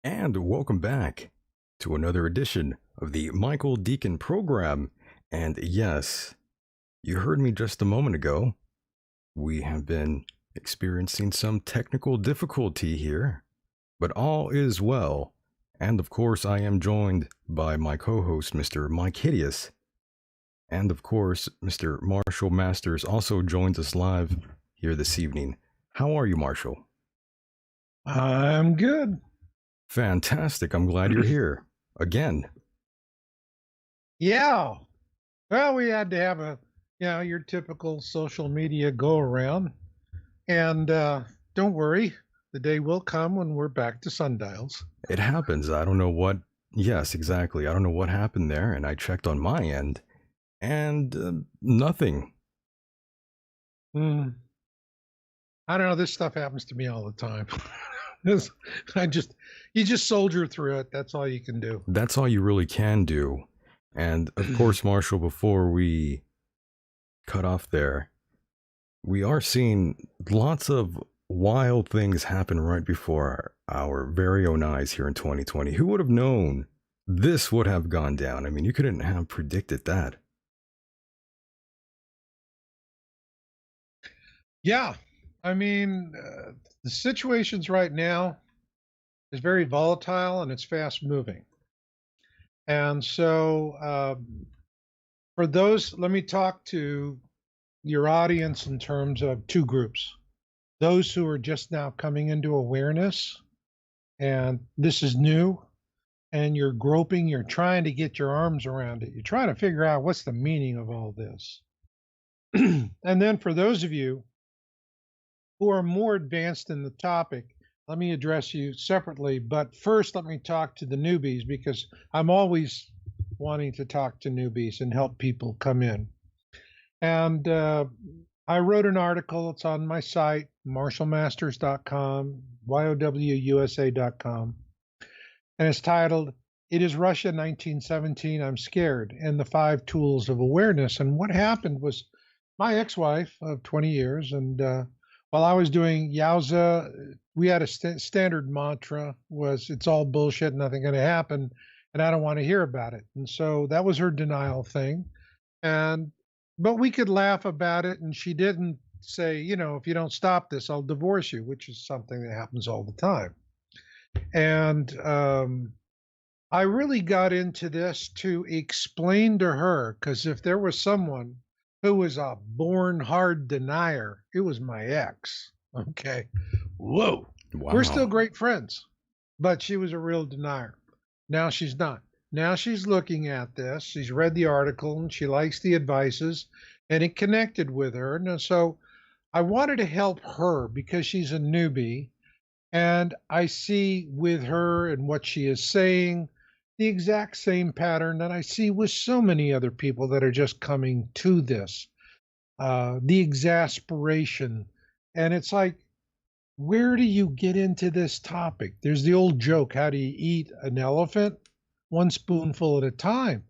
And welcome back to another edition of the Michael Decon program. And yes, you heard me just a moment ago. We have been experiencing some technical difficulty here, but all is well. And of course, I am joined by my co host, Mr. Mike Hideous. And of course, Mr. Marshall Masters also joins us live here this evening. How are you, Marshall? I'm good. Fantastic. I'm glad you're here again. Yeah. Well, we had to have your typical social media go around. And don't worry, the day will come when we're back to sundials. It happens. I don't know what. Yes, exactly. I don't know what happened there, and I checked on my end, and nothing. I don't know. This stuff happens to me all the time. You just soldier through it. That's all you can do. That's all you really can do. And of course, Marshall, before we cut off there, we are seeing lots of wild things happen right before our very own eyes here in 2020. Who would have known this would have gone down? I mean, you couldn't have predicted that. Yeah. I mean, the situations right now is very volatile and it's fast moving. And so, for those, let me talk to your audience in terms of two groups. Those who are just now coming into awareness, and this is new, and you're groping, you're trying to get your arms around it. You're trying to figure out what's the meaning of all this. And then for those of you who are more advanced in the topic, let me address you separately. But first, let me talk to the newbies because I'm always wanting to talk to newbies and help people come in. And I wrote an article. It's on my site, marshallmasters.com, YOWUSA.com. And it's titled, It is Russia 1917, I'm Scared, and the 5 Tools of Awareness. And what happened was my ex-wife of 20 years, and while I was doing Yowza, we had a standard mantra was, it's all bullshit, nothing going to happen, and I don't want to hear about it. And so that was her denial thing. And but we could laugh about it, and she didn't say, if you don't stop this, I'll divorce you, which is something that happens all the time. And I really got into this to explain to her, because if there was someone who was a born hard denier, it was my ex. Okay. Whoa. Wow. We're still great friends, but she was a real denier. Now she's not. Now she's looking at this. She's read the article and she likes the advices and it connected with her. And so I wanted to help her because she's a newbie. And I see with her and what she is saying the exact same pattern that I see with so many other people that are just coming to this, the exasperation. And it's like, where do you get into this topic? There's the old joke, how do you eat an elephant? One spoonful at a time.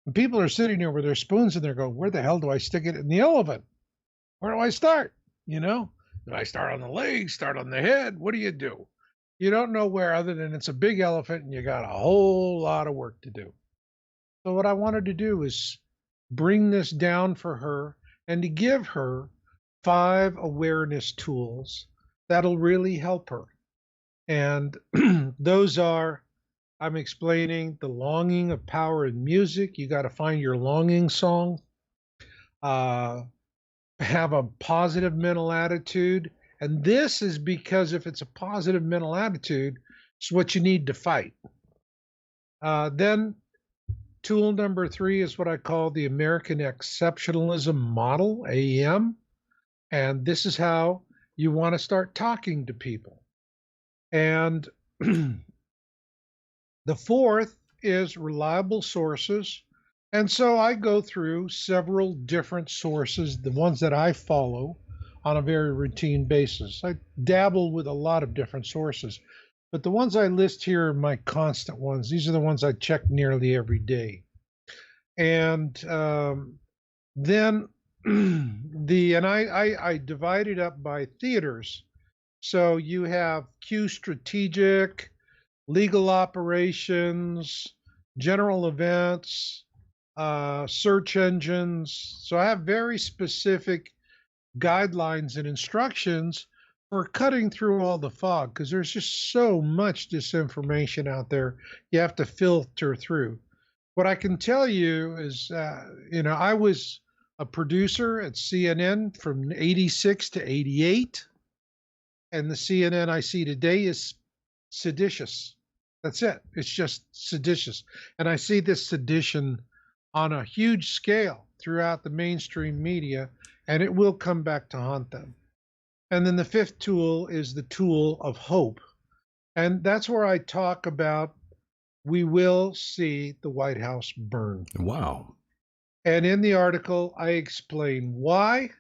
And people are sitting there with their spoons and they're going, where the hell do I stick it in the elephant? Where do I start? Do I start on the legs, start on the head? What do? You don't know where, other than it's a big elephant and you got a whole lot of work to do. So what I wanted to do is bring this down for her and to give her 5 awareness tools that'll really help her. And those are, I'm explaining the longing of power in music. You got to find your longing song. Have a positive mental attitude. And this is because if it's a positive mental attitude, it's what you need to fight. Then tool number 3 is what I call the American Exceptionalism Model, AEM. And this is how you want to start talking to people. And the 4th is reliable sources. And so I go through several different sources, the ones that I follow on a very routine basis. I dabble with a lot of different sources, but the ones I list here are my constant ones. These are the ones I check nearly every day. And then I divide it up by theaters. So you have Q strategic, legal operations, general events, search engines. So I have very specific guidelines and instructions for cutting through all the fog because there's just so much disinformation out there you have to filter through. What I can tell you is, I was a producer at CNN from 86 to 88, and the CNN I see today is seditious. That's it. It's just seditious. And I see this sedition on a huge scale throughout the mainstream media, and it will come back to haunt them. And then the fifth tool is the tool of hope. And that's where I talk about we will see the White House burn. Wow. And in the article, I explain why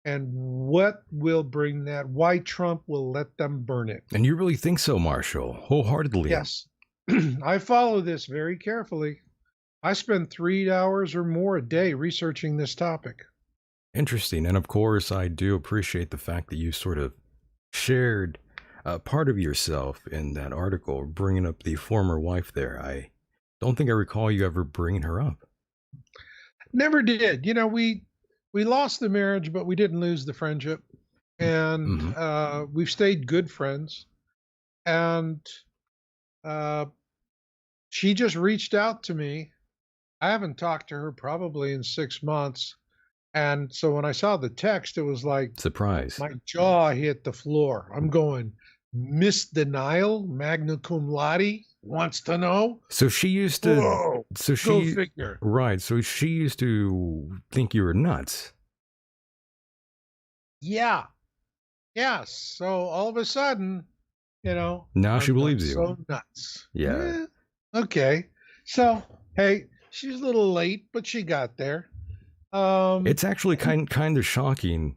and what will bring that, why Trump will let them burn it. And you really think so, Marshall? Wholeheartedly? Yes. I follow this very carefully. I spend 3 hours or more a day researching this topic. Interesting. And of course, I do appreciate the fact that you sort of shared part of yourself in that article, bringing up the former wife there. I don't think I recall you ever bringing her up. Never did. We lost the marriage, but we didn't lose the friendship. And we've stayed good friends. And she just reached out to me. I haven't talked to her probably in 6 months. And so when I saw the text, it was like surprise. My jaw hit the floor. I'm going, Miss Denial, magna cum laude, wants to know. So she used to. Whoa, so she. Go figure. Right. So she used to think you were nuts. Yeah. Yes. So all of a sudden, Now she believes you. So nuts. Yeah. Okay. So hey, she's a little late, but she got there. It's actually kind of shocking,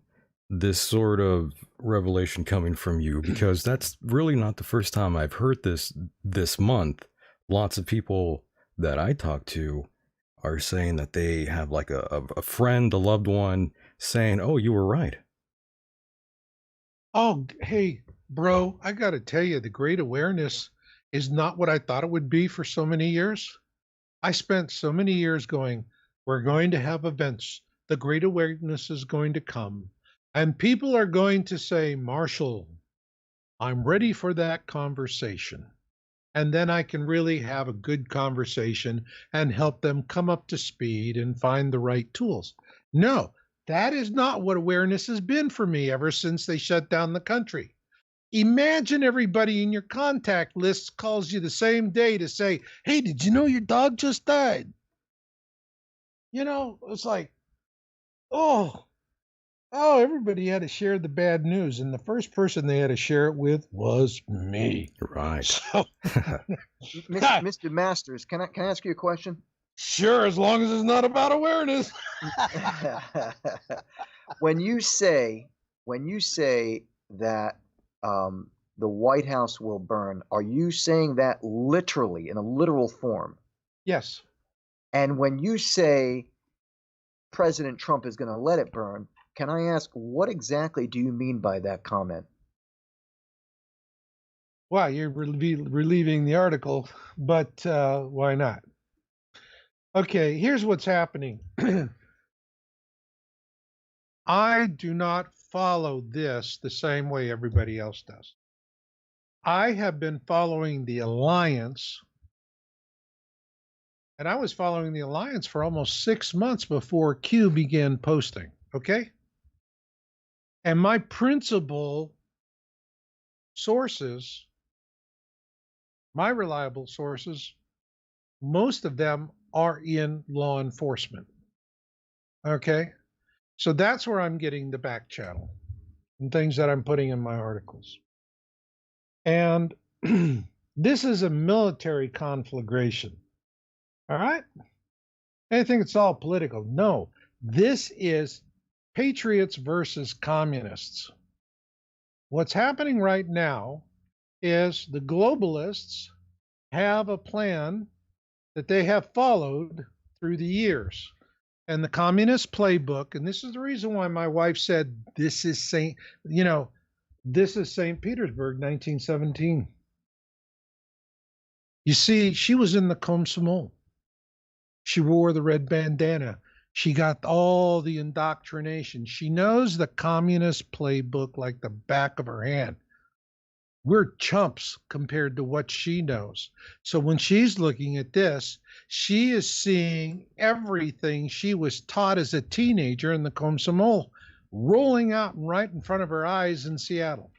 this sort of revelation coming from you, because that's really not the first time I've heard this month. Lots of people that I talk to are saying that they have like a friend, a loved one saying, "Oh, you were right." Oh, hey, bro, I got to tell you, the great awareness is not what I thought it would be for so many years. I spent so many years going, we're going to have events. The great awareness is going to come. And people are going to say, Marshall, I'm ready for that conversation. And then I can really have a good conversation and help them come up to speed and find the right tools. No, that is not what awareness has been for me ever since they shut down the country. Imagine everybody in your contact list calls you the same day to say, hey, did you know your dog just died? It's like, oh, everybody had to share the bad news. And the first person they had to share it with was me. Right. So, Mr. Masters, can I ask you a question? Sure, as long as it's not about awareness. When you say that the White House will burn, are you saying that literally, in a literal form? Yes. And when you say President Trump is going to let it burn, can I ask, what exactly do you mean by that comment? Well, you're relieving the article, but why not? Okay, here's what's happening. I do not follow this the same way everybody else does. I have been following the alliance, and I was following the alliance for almost 6 months before Q began posting, okay? And my principal sources, my reliable sources, most of them are in law enforcement, okay? So that's where I'm getting the back channel and things that I'm putting in my articles. And this is a military conflagration. All right? I think it's all political. No, this is patriots versus communists. What's happening right now is the globalists have a plan that they have followed through the years. And the communist playbook, and this is the reason why my wife said this is St. Petersburg, 1917. You see, she was in the Komsomol. She wore the red bandana. She got all the indoctrination. She knows the communist playbook like the back of her hand. We're chumps compared to what she knows. So when she's looking at this, she is seeing everything she was taught as a teenager in the Komsomol rolling out right in front of her eyes in Seattle.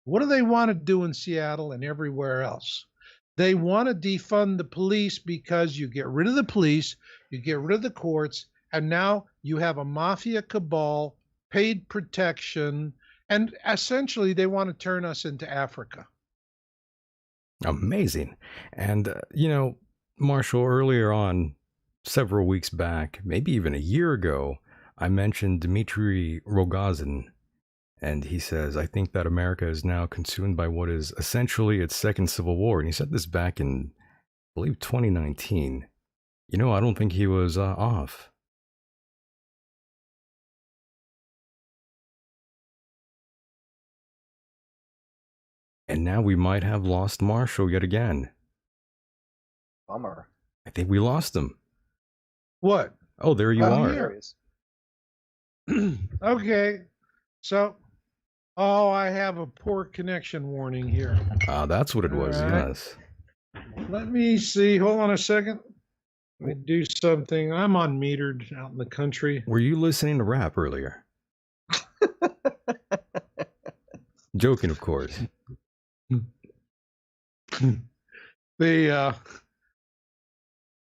What do they want to do in Seattle and everywhere else? They want to defund the police because you get rid of the police, you get rid of the courts, and now you have a mafia cabal, paid protection, and essentially they want to turn us into Africa. Amazing. And, Marshall, earlier on, several weeks back, maybe even a year ago, I mentioned Dmitry Rogozin. And he says, I think that America is now consumed by what is essentially its second civil war. And he said this back in, I believe, 2019. I don't think he was off. And now we might have lost Marshall yet again. Bummer. I think we lost him. What? Oh, there you are. Here he is. Okay. So, I have a poor connection warning here. That's what it was, All right. yes. Let me see. Hold on a second. Let me do something. I'm unmetered out in the country. Were you listening to rap earlier? Joking, of course.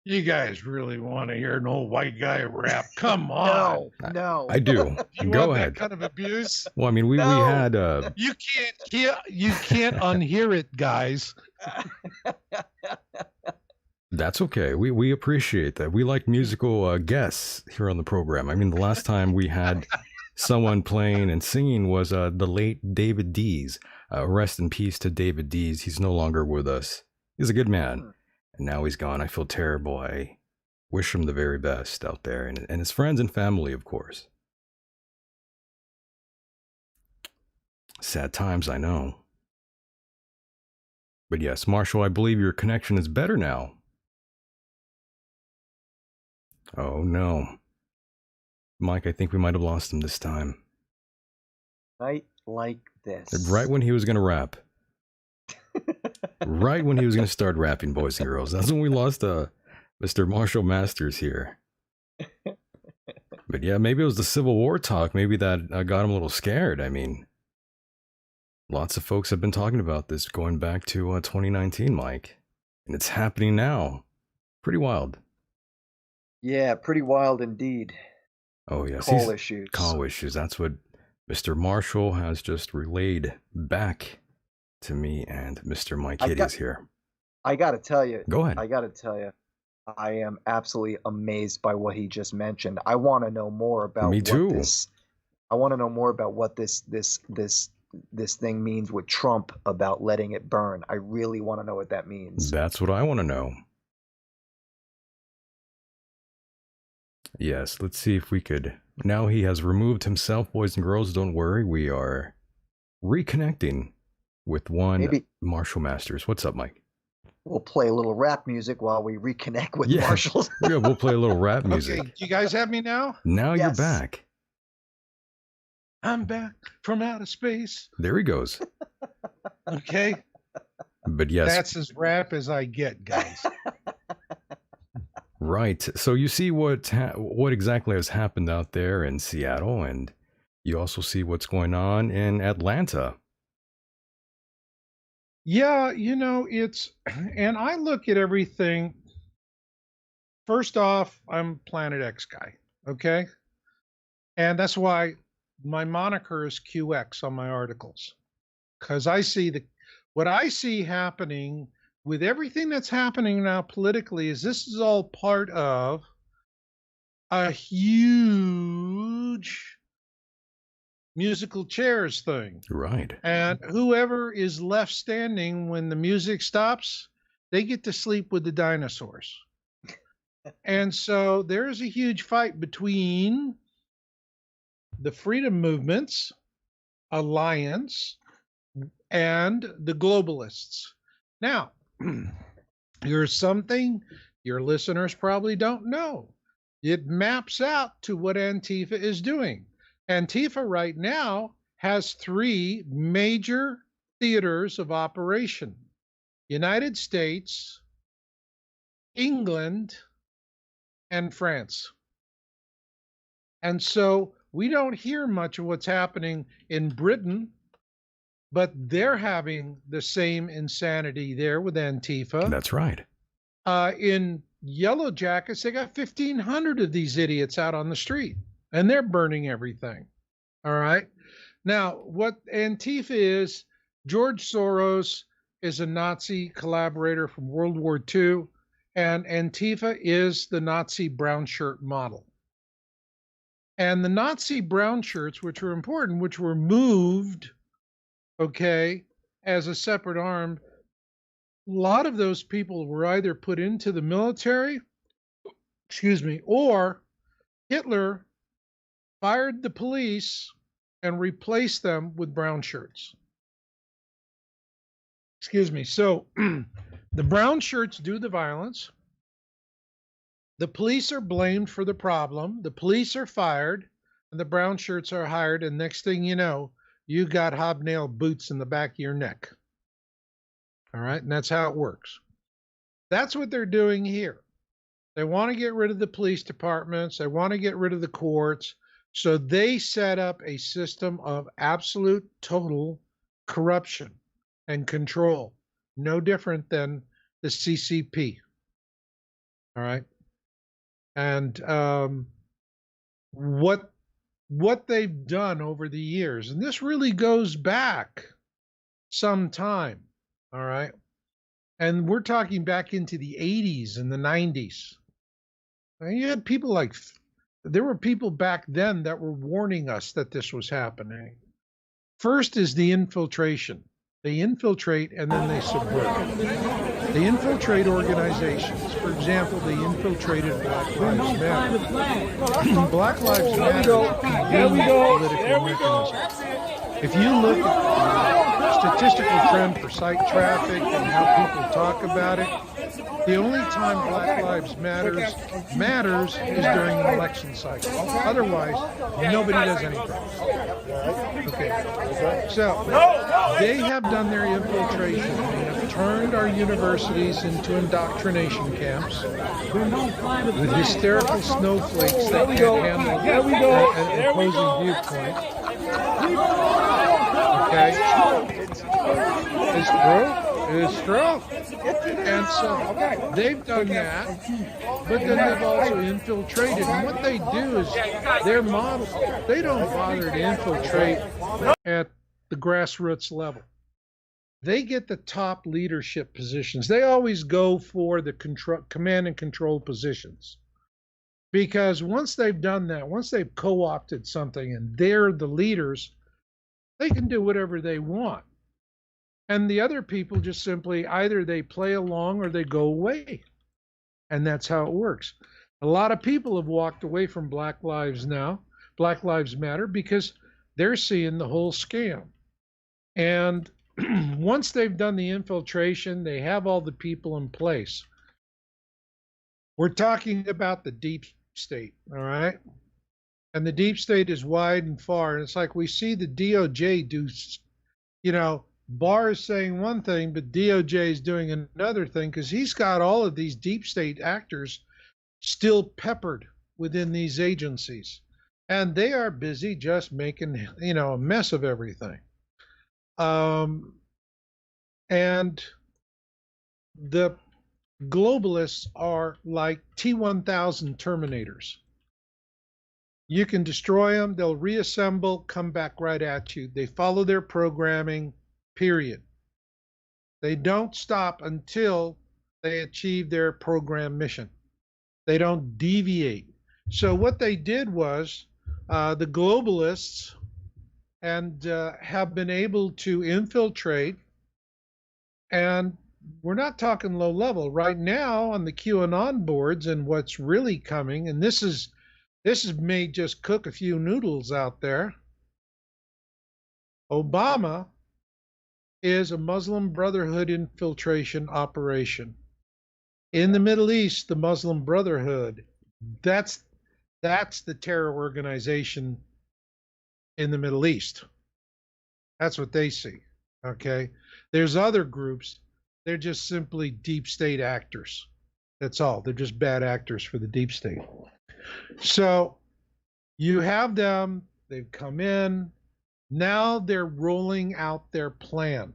You guys really want to hear an old white guy rap? Come on. No. I do. You Go want ahead. that kind of abuse? Well, I mean, we No. had You can't unhear it, guys. That's okay. We appreciate that. We like musical guests here on the program. I mean, the last time we had someone playing and singing was the late David Dees. Rest in peace to David Dees. He's no longer with us. He's a good man. And now he's gone. I feel terrible. I wish him the very best out there and his friends and family, of course. Sad times, I know. But yes, Marshall, I believe your connection is better now. Oh, no. Mike, I think we might have lost him this time. Night like this. Right when he was going to rap. Right when he was going to start rapping, boys and girls. That's when we lost Mr. Marshall Masters here. But yeah, maybe it was the Civil War talk. Maybe that got him a little scared. I mean, lots of folks have been talking about this going back to 2019, Mike. And it's happening now. Pretty wild. Yeah, pretty wild indeed. Oh, yes. Call issues. Call issues. That's what Mr. Marshall has just relayed back to me, and Mr. Mike Hitty is here. I got to tell you. Go ahead. I got to tell you. I am absolutely amazed by what he just mentioned. I want to know more about Me too. I want to know more about what this thing means with Trump about letting it burn. I really want to know what that means. That's what I want to know. Yes, let's see if we could. Now he has removed himself, boys and girls. Don't worry, we are reconnecting with one Marshall Masters. What's up, Mike? We'll play a little rap music while we reconnect with Yeah. Marshall. Yeah, we'll play a little rap music. Okay, you guys have me now? Now you're Yes. back. I'm back from outer space. There he goes. Okay. But yes, That's as rap as I get, guys. right. So you see what exactly has happened out there in Seattle, and you also see what's going on in Atlanta. Yeah, and I look at everything. First off, I'm Planet X guy, okay? And that's why my moniker is QX on my articles. Because I see what I see happening with everything that's happening now politically is this is all part of a huge musical chairs thing. Right. And whoever is left standing when the music stops, they get to sleep with the dinosaurs. And so there's a huge fight between the freedom movements, alliance, and the globalists. Now, here's something your listeners probably don't know. It maps out to what Antifa is doing. Antifa right now has 3 major theaters of operation: United States, England, and France. And so we don't hear much of what's happening in Britain, but they're having the same insanity there with Antifa. That's right. In Yellow Jackets, they got 1,500 of these idiots out on the street, and they're burning everything. All right. Now, what Antifa is, George Soros is a Nazi collaborator from World War II, and Antifa is the Nazi brown shirt model. And the Nazi brown shirts, which were important, which were moved, okay, as a separate arm, a lot of those people were either put into the military, or Hitler fired the police and replaced them with brown shirts. So the brown shirts do the violence. The police are blamed for the problem. The police are fired, and the brown shirts are hired. And next thing you know, you got hobnail boots in the back of your neck. All right. And that's how it works. That's what they're doing here. They want to get rid of the police departments. They want to get rid of the courts. So they set up a system of absolute total corruption and control, no different than the CCP. All right. And what they've done over the years, and this really goes back some time, all right? And we're talking back into the 80s and the 90s. And you had people there were people back then that were warning us that this was happening. First is the infiltration. They infiltrate and then they subvert. They infiltrate organizations. For example, they infiltrated Black Lives Matter. Black Lives Matter is a political mechanism. If you look at the statistical trend for site traffic and how people talk about it, the only time Black Lives matters is during an election cycle. Otherwise, nobody does anything. Okay. So they have done their infiltration. They have turned our universities into indoctrination camps with hysterical snowflakes that can't handle an opposing viewpoint. Okay. It's true. And so they've done that, but then they've also infiltrated. And what they do is their model, they don't bother to infiltrate at the grassroots level. They get the top leadership positions. They always go for the command and control positions. Because once they've done that, once they've co-opted something and they're the leaders, they can do whatever they want. And the other people just simply either they play along or they go away. And that's how it works. A lot of people have walked away from Black Lives Matter, because they're seeing the whole scam. And once they've done the infiltration, they have all the people in place. We're talking about the deep state, all right? And the deep state is wide and far. And it's like we see the DOJ do, Barr is saying one thing, but DOJ is doing another thing, because he's got all of these deep state actors still peppered within these agencies. And they are busy just making, a mess of everything. And the globalists are like T-1000 Terminators. You can destroy them, they'll reassemble, come back right at you. They follow their programming, period. They don't stop until they achieve their program mission. They don't deviate. So what they did was the globalists have been able to infiltrate, and we're not talking low level right now on the QAnon boards. And what's really coming, and this may just cook a few noodles out there. Obama is a Muslim Brotherhood infiltration operation. In the Middle East, the Muslim Brotherhood, that's the terror organization in the Middle East. That's what they see. Okay. There's other groups. They're just simply deep state actors. That's all. They're just bad actors for the deep state. So you have them, they've come in. Now they're rolling out their plan.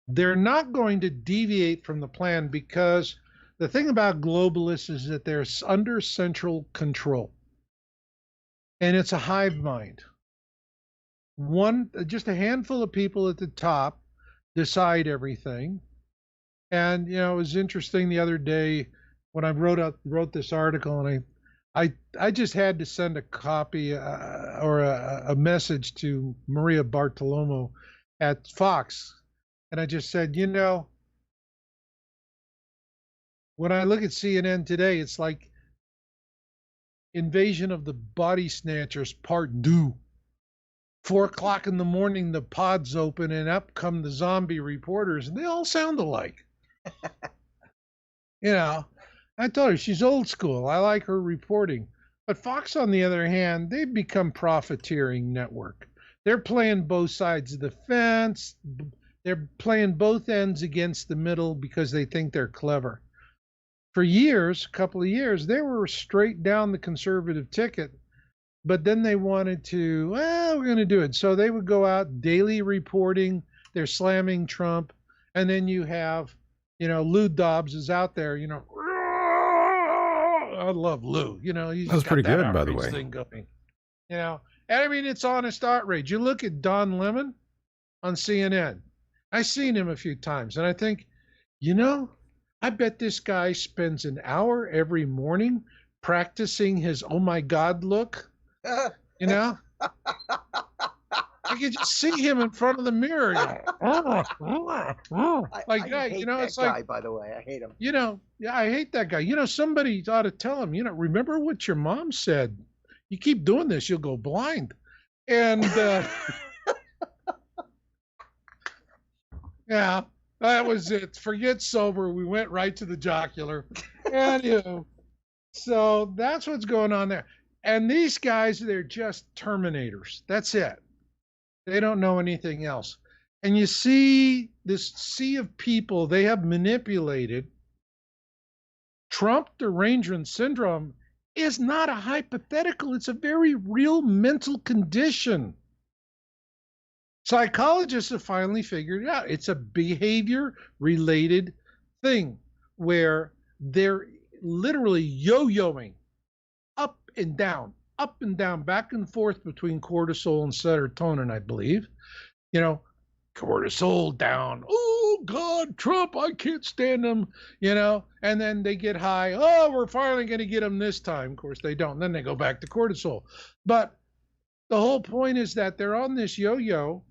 They're not going to deviate from the plan because the thing about globalists is that they're under central control. And it's a hive mind. Just a handful of people at the top decide everything. And it was interesting the other day when I wrote this article, and I just had to send a copy or a message to Maria Bartiromo at Fox, and I just said, when I look at CNN today, it's like Invasion of the Body Snatchers Part 2. 4 o'clock in the morning, the pods open, and up come the zombie reporters, and they all sound alike. I told her she's old school. I like her reporting. But Fox, on the other hand, they've become profiteering network. They're playing both sides of the fence. They're playing both ends against the middle because they think they're clever. For years, a couple of years, they were straight down the conservative ticket. But then they wanted to, we're going to do it. So they would go out daily reporting. They're slamming Trump. And then you have, Lou Dobbs is out there, I love Lou. He's That was got pretty that good, by the outrage way. thing going. And I mean, it's honest outrage. You look at Don Lemon on CNN. I've seen him a few times, and I think, I bet this guy spends an hour every morning practicing his "oh my God" look. I could just see him in front of the mirror. I hate that it's guy, like, by the way. I hate him. yeah, I hate that guy. Somebody ought to tell him, remember what your mom said. You keep doing this, you'll go blind. And yeah, that was it. Forget sober. We went right to the jocular. And, so that's what's going on there. And these guys, they're just terminators. That's it. They don't know anything else. And you see this sea of people they have manipulated. Trump derangement syndrome is not a hypothetical. It's a very real mental condition. Psychologists have finally figured it out. It's a behavior-related thing where they're literally yo-yoing up and down, back and forth between cortisol and serotonin, I believe. Cortisol down. Oh, God, Trump, I can't stand him, and then they get high. Oh, we're finally going to get him this time. Of course, they don't. Then they go back to cortisol. But the whole point is that they're on this yo-yo,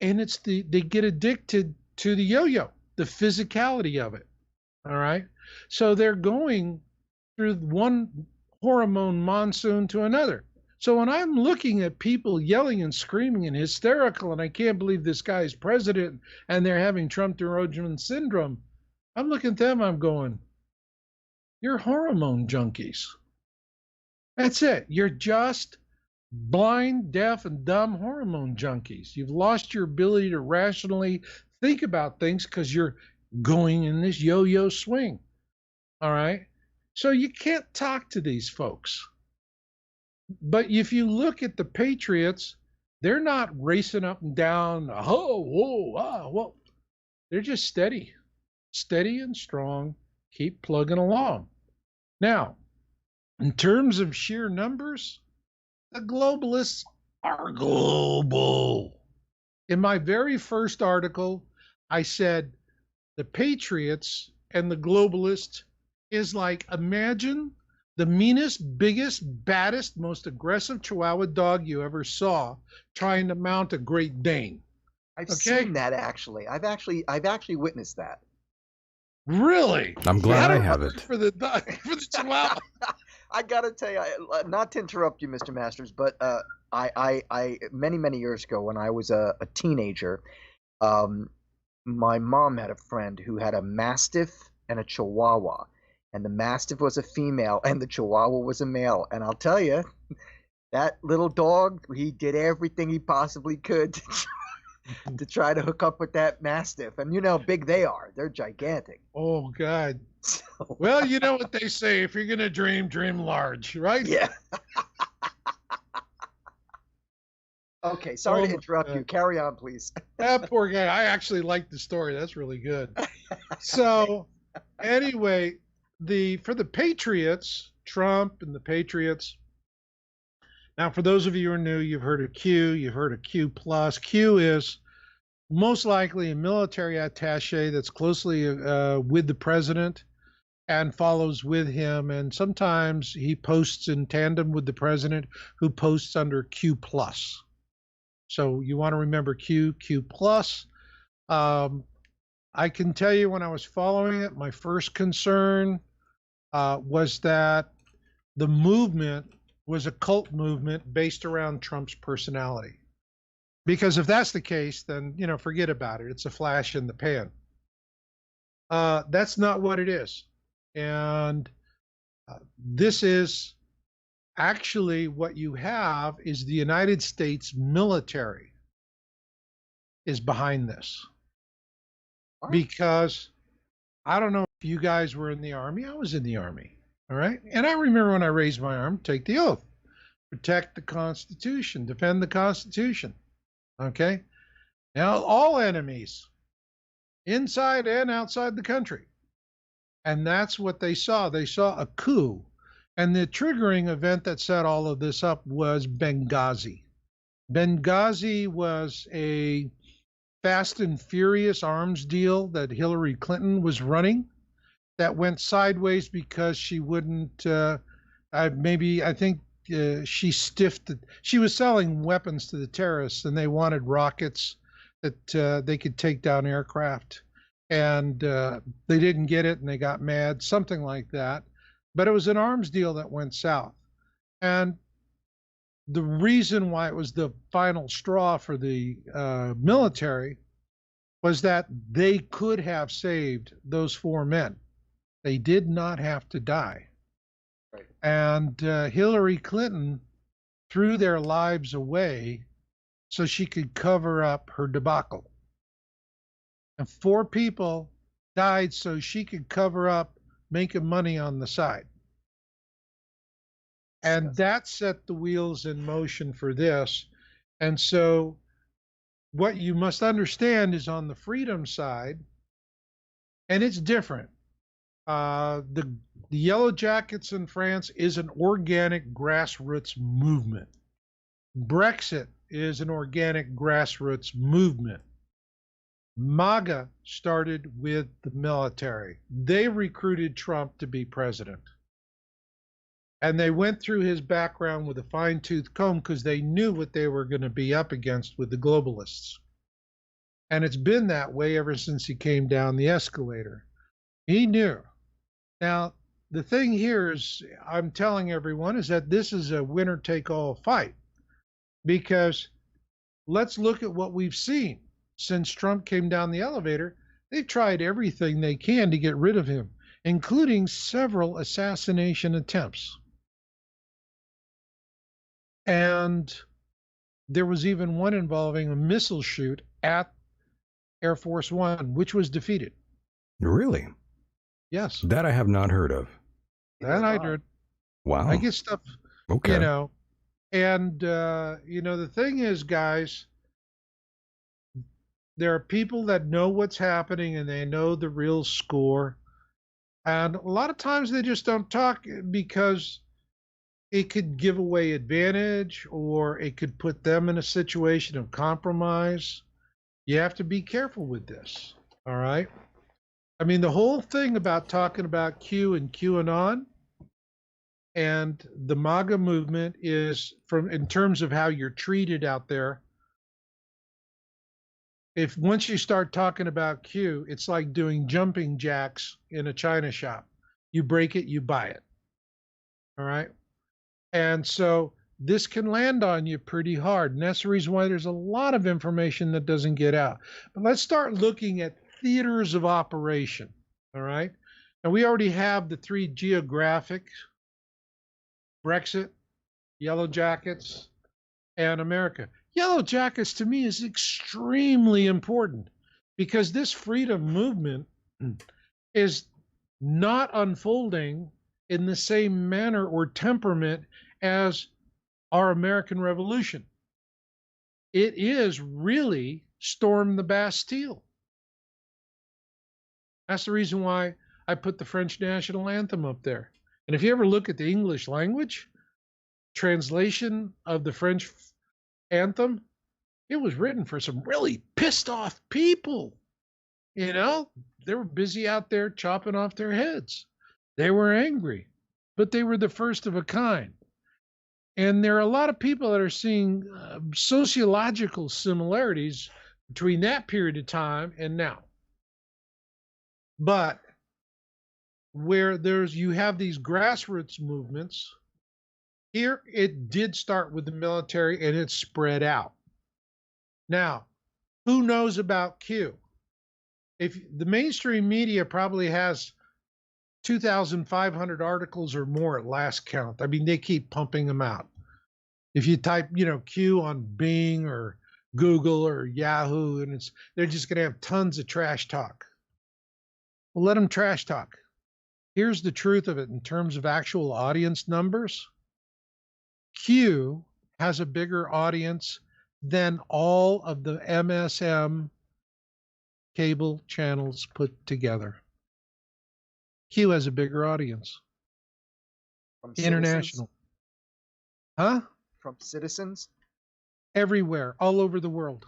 and they get addicted to the yo-yo, the physicality of it. All right. So they're going through one hormone monsoon to another. So when I'm looking at people yelling and screaming and hysterical, and I can't believe this guy is president and they're having Trump derangement syndrome, I'm looking at them, I'm going, you're hormone junkies. That's it. You're just blind, deaf, and dumb hormone junkies. You've lost your ability to rationally think about things because you're going in this yo-yo swing. All right? So you can't talk to these folks. But if you look at the Patriots, they're not racing up and down, well, they're just steady and strong, keep plugging along. Now, in terms of sheer numbers, the globalists are global. In my very first article, I said the Patriots and the globalists is like, imagine the meanest, biggest, baddest, most aggressive Chihuahua dog you ever saw trying to mount a Great Dane. I've seen that, actually. I've actually witnessed that. Really? I'm glad I have it. For the Chihuahua. I gotta tell you, not to interrupt you, Mr. Masters, but I many years ago when I was a teenager, um, my mom had a friend who had a Mastiff and a Chihuahua, and the Mastiff was a female and the Chihuahua was a male. And I'll tell you, that little dog, he did everything he possibly could to try to hook up with that Mastiff. And you know how big they are. They're gigantic. Oh, God. So, Well, you know what they say, if you're going to dream, dream large, right? yeah. Okay, sorry Oh, to my interrupt you. God. Carry on, please. That poor guy. I actually like the story. That's really good. So, anyway, for the Patriots, Trump and the Patriots. Now, for those of you who are new, you've heard of Q, you've heard of Q plus. Q is most likely a military attaché that's closely with the president and follows with him. And sometimes he posts in tandem with the president, who posts under Q plus. So you want to remember Q, Q plus. I can tell you when I was following it, my first concern was that the movement was a cult movement based around Trump's personality. Because if that's the case, then, you know, forget about it. It's a flash in the pan. That's not what it is. And this is actually what you have is the United States military is behind this. Because I don't know if you guys were in the Army. I was in the Army. All right. And I remember when I raised my arm, take the oath, protect the Constitution, defend the Constitution. Okay. Now, all enemies, inside and outside the country. And that's what they saw. They saw a coup. And the triggering event that set all of this up was Benghazi. Benghazi was a fast and furious arms deal that Hillary Clinton was running that went sideways because she wouldn't, I think she stiffed it. She was selling weapons to the terrorists and they wanted rockets that they could take down aircraft. And they didn't get it and they got mad, something like that. But it was an arms deal that went south. And the reason why it was the final straw for the military was that they could have saved those 4 men. They did not have to die. Right. And Hillary Clinton threw their lives away so she could cover up her debacle. And 4 people died so she could cover up making money on the side. And that set the wheels in motion for this. And so what you must understand is on the freedom side, and it's different. The Yellow Jackets in France is an organic grassroots movement. Brexit is an organic grassroots movement. MAGA started with the military. They recruited Trump to be president. And they went through his background with a fine-tooth comb because they knew what they were going to be up against with the globalists. And it's been that way ever since he came down the escalator. He knew. Now, the thing here is, I'm telling everyone, is that this is a winner-take-all fight. Because let's look at what we've seen. Since Trump came down the elevator, they've tried everything they can to get rid of him, including several assassination attempts. And there was even one involving a missile shoot at Air Force One, which was defeated. Really? Yes. That I have not heard of. That I heard. Wow. I get stuff, Okay. you know. And, the thing is, guys, there are people that know what's happening and they know the real score. And a lot of times they just don't talk because it could give away advantage or it could put them in a situation of compromise. You have to be careful with this. All right. I mean, the whole thing about talking about Q and QAnon and the MAGA movement is in terms of how you're treated out there. If once you start talking about Q, it's like doing jumping jacks in a china shop. You break it, you buy it. All right. And so this can land on you pretty hard. And that's the reason why there's a lot of information that doesn't get out. But let's start looking at theaters of operation. All right. Now, we already have the three geographic: Brexit, Yellow Jackets, and America. Yellow Jackets to me is extremely important because this freedom movement is not unfolding in the same manner or temperament as our American Revolution. It is really storm the Bastille. That's the reason why I put the French national anthem up there. And if you ever look at the English language translation of the French anthem, it was written for some really pissed off people. You know, they were busy out there chopping off their heads. They were angry, but they were the first of a kind. And there are a lot of people that are seeing sociological similarities between that period of time and now. But where you have these grassroots movements, here it did start with the military and it spread out. Now, who knows about Q? If the mainstream media probably has 2,500 articles or more at last count. I mean, they keep pumping them out. If you type, Q on Bing or Google or Yahoo, and they're just going to have tons of trash talk. Well, let them trash talk. Here's the truth of it in terms of actual audience numbers. Q has a bigger audience than all of the MSM cable channels put together. Q has a bigger audience. From International. citizens? Huh? From citizens? Everywhere, all over the world.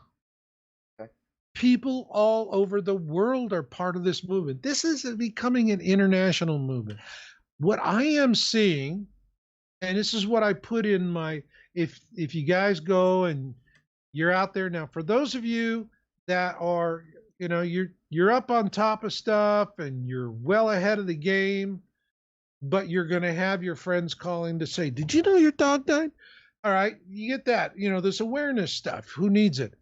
Okay. People all over the world are part of this movement. This is becoming an international movement. What I am seeing, and this is what I put in my, if you guys go and you're out there now, for those of you that are, you're up on top of stuff and you're well ahead of the game, but you're going to have your friends calling to say, did you know your dog died? All right, you get that. This awareness stuff. Who needs it?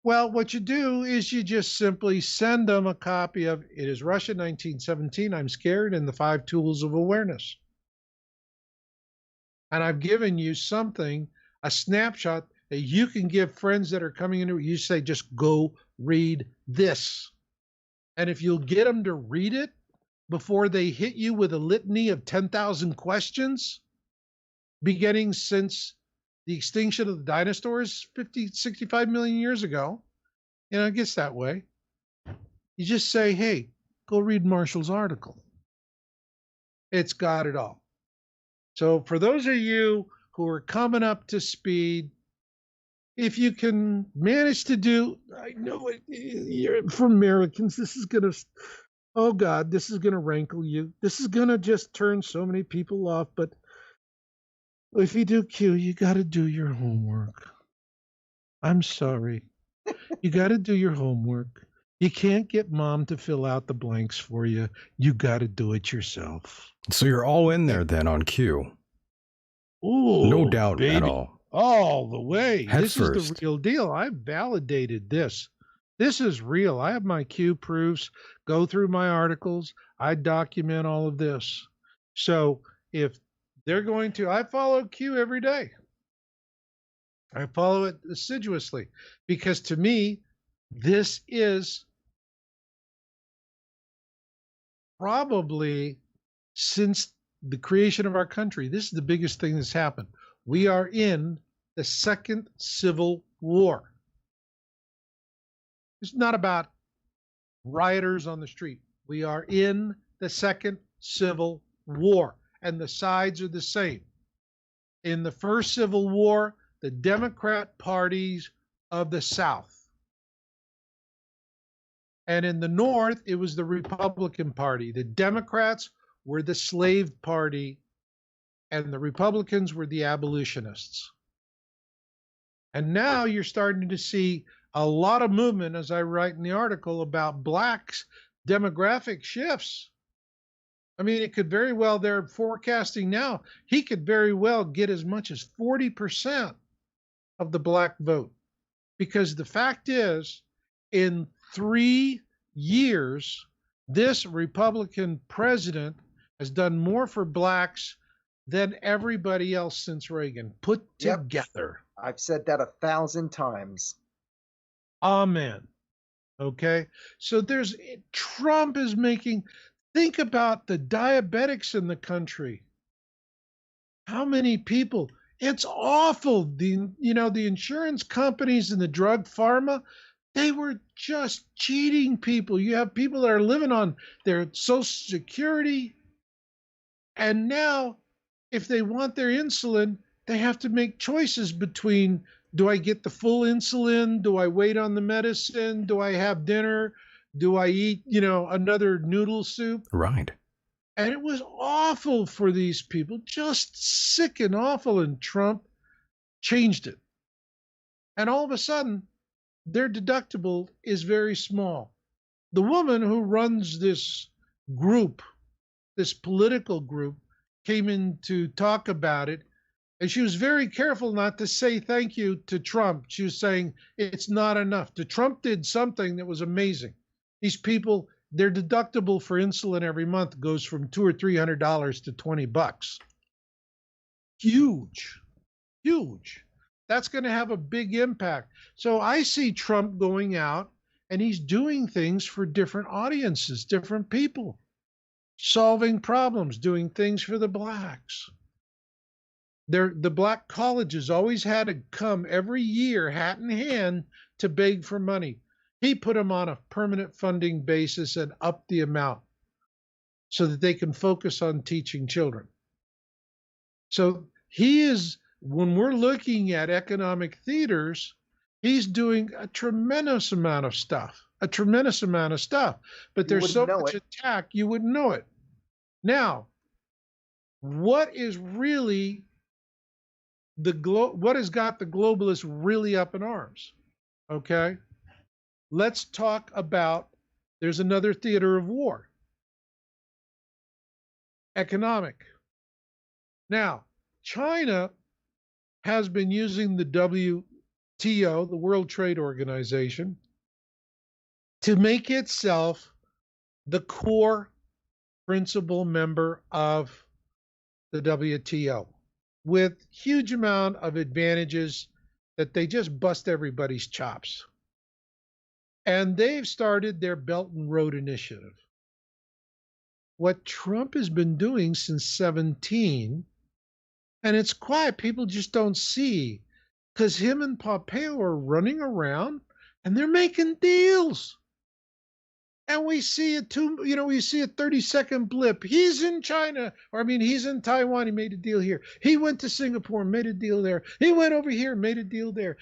Well, what you do is you just simply send them a copy of It Is Russia 1917, I'm Scared, and the 5 Tools of Awareness. And I've given you something, a snapshot that you can give friends that are coming into it. You say, just go read this. And if you'll get them to read it before they hit you with a litany of 10,000 questions, beginning since the extinction of the dinosaurs 65 million years ago, it gets that way. You just say, hey, go read Marshall's article. It's got it all. So for those of you who are coming up to speed, if you can manage to do, I know for Americans, this is going to, oh God, this is going to rankle you. This is going to just turn so many people off. But if you do Q, you got to do your homework. I'm sorry. You got to do your homework. You can't get mom to fill out the blanks for you. You got to do it yourself. So you're all in there then on Q. Oh, No doubt baby. at all. All the way. Head This first. is the real deal. I've validated this. This is real. I have my Q proofs. Go through my articles. I document all of this. So if they're going to, I follow Q every day. I follow it assiduously because to me, this is probably since the creation of our country, this is the biggest thing that's happened. We are in the second civil war. It's not about rioters on the street. We are in the second civil war, and the sides are the same. In the first Civil War, the Democrat parties of the South. And in the North, it was the Republican Party. The Democrats were the slave party, and the Republicans were the abolitionists. And now you're starting to see a lot of movement, as I write in the article, about blacks' demographic shifts. I mean, it could very well, they're forecasting now, he could very well get as much as 40% of the black vote. Because the fact is, in 3 years, this Republican president has done more for blacks than everybody else since Reagan put Yep. together. I've said that 1,000 times. Amen. Okay. So Trump is making, think about the diabetics in the country. How many people? It's awful. The insurance companies and the drug pharma, they were just cheating people. You have people that are living on their Social Security, and now if they want their insulin, they have to make choices between, do I get the full insulin? Do I wait on the medicine? Do I have dinner? Do I eat, another noodle soup? Right. And it was awful for these people, just sick and awful. And Trump changed it. And all of a sudden, their deductible is very small. The woman who runs this group, this political group, came in to talk about it. And she was very careful not to say thank you to Trump. She was saying it's not enough. Trump did something that was amazing. These people, their deductible for insulin every month goes from $200 or $300 to $20. Huge, huge. That's going to have a big impact. So I see Trump going out and he's doing things for different audiences, different people, solving problems, doing things for the blacks. The black colleges always had to come every year, hat in hand, to beg for money. He put them on a permanent funding basis and upped the amount so that they can focus on teaching children. So when we're looking at economic theaters, he's doing a tremendous amount of stuff. But there's so much attack, you wouldn't know it. Now, what is really what has got the globalists really up in arms? Okay, let's talk about, there's another theater of war, economic. Now, China has been using the WTO, the World Trade Organization, to make itself the core principal member of the WTO, with huge amount of advantages that they just bust everybody's chops. And they've started their Belt and Road Initiative. What Trump has been doing since 17, and it's quiet, people just don't see, because him and Pompeo are running around and they're making deals. And we see a 30-second blip. He's in China, he's in Taiwan. He made a deal here. He went to Singapore, made a deal there. He went over here, made a deal there.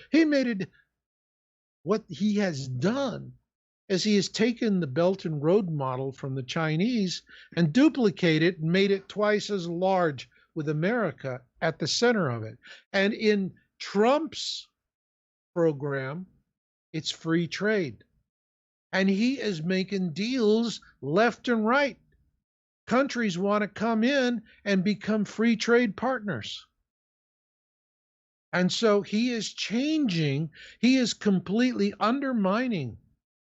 What he has done is he has taken the Belt and Road model from the Chinese and duplicated it and made it twice as large, with America at the center of it. And in Trump's program, it's free trade. And he is making deals left and right. Countries want to come in and become free trade partners. And so he is changing, he is completely undermining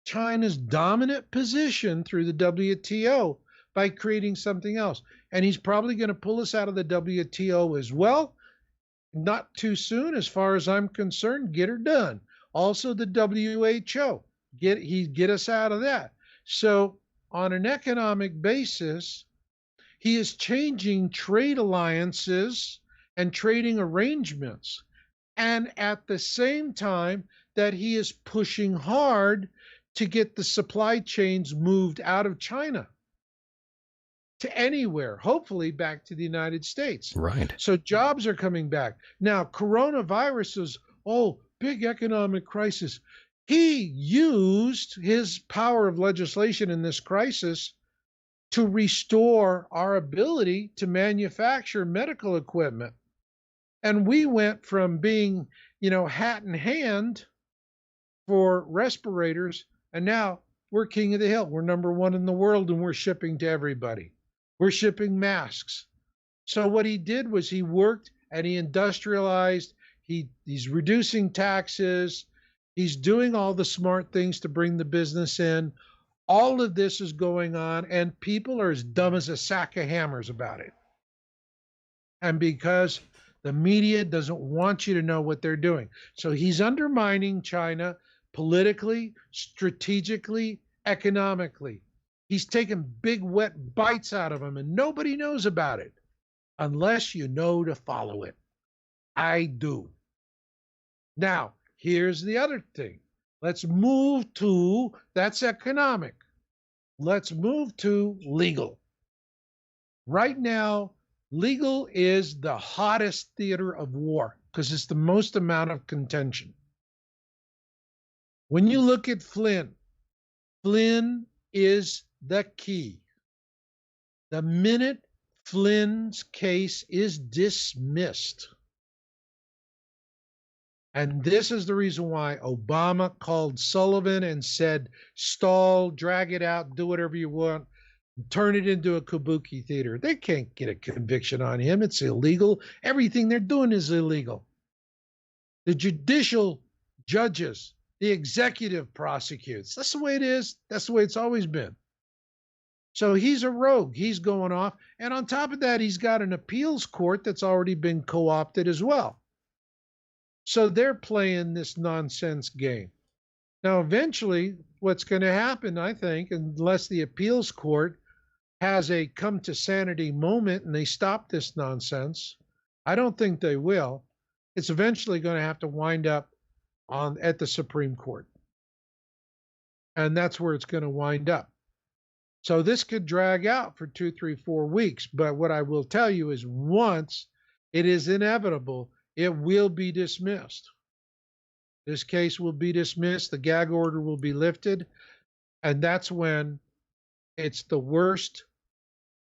China's dominant position through the WTO by creating something else. And he's probably going to pull us out of the WTO as well. Not too soon, as far as I'm concerned. Get her done. Also the WHO. Get us out of that. So on an economic basis, he is changing trade alliances and trading arrangements. And at the same time that he is pushing hard to get the supply chains moved out of China to anywhere, hopefully back to the United States. Right. So jobs are coming back. Now, coronavirus is, big economic crisis. He used his power of legislation in this crisis to restore our ability to manufacture medical equipment. And we went from being, hat in hand for respirators, and now we're king of the hill. We're number one in the world, and we're shipping to everybody. We're shipping masks. So what he did was he worked and he industrialized. He's reducing taxes. He's doing all the smart things to bring the business in. All of this is going on, and people are as dumb as a sack of hammers about it. And because the media doesn't want you to know what they're doing. So he's undermining China politically, strategically, economically. He's taking big wet bites out of them, and nobody knows about it unless you know to follow it. I do. Now, here's the other thing. Let's move to, that's economic. Let's move to legal. Right now, legal is the hottest theater of war because it's the most amount of contention. When you look at Flynn, Flynn is the key. The minute Flynn's case is dismissed, and this is the reason why Obama called Sullivan and said, stall, drag it out, do whatever you want, turn it into a kabuki theater. They can't get a conviction on him. It's illegal. Everything they're doing is illegal. The judicial judges, the executive prosecutes. That's the way it is. That's the way it's always been. So he's a rogue. He's going off. And on top of that, he's got an appeals court that's already been co-opted as well. So they're playing this nonsense game. Now, eventually, what's going to happen, I think, unless the appeals court has a come to sanity moment and they stop this nonsense, I don't think they will. It's eventually going to have to wind up at the Supreme Court. And that's where it's going to wind up. So this could drag out for 2, 3, 4 weeks. But what I will tell you is once it is inevitable, it will be dismissed. This case will be dismissed. The gag order will be lifted. And that's when it's the worst.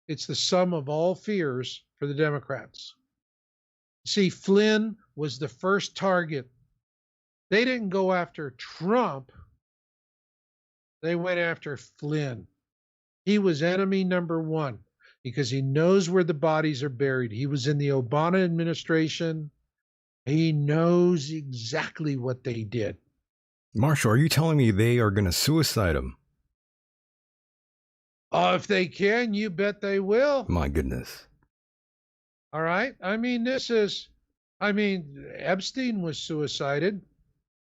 It's the sum of all fears for the Democrats. See, Flynn was the first target. They didn't go after Trump. They went after Flynn. He was enemy number one because he knows where the bodies are buried. He was in the Obama administration. He knows exactly what they did. Marshall, are you telling me they are going to suicide him? Oh, if they can, you bet they will. My goodness. All right. Epstein was suicided.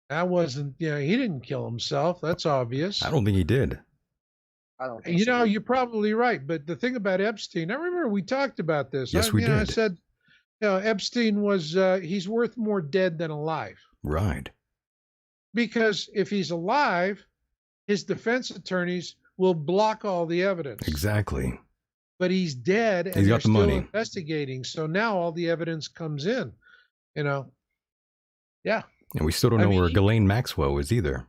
That wasn't, he didn't kill himself. That's obvious. I don't think he did. I don't think so. You're probably right. But the thing about Epstein, I remember we talked about this. Yes, we did. I said, Epstein was, he's worth more dead than alive. Right. Because if he's alive, his defense attorneys will block all the evidence. Exactly. But he's dead and He's they're got the still money. investigating. So now all the evidence comes in, Yeah. And we still don't know where Ghislaine Maxwell is either.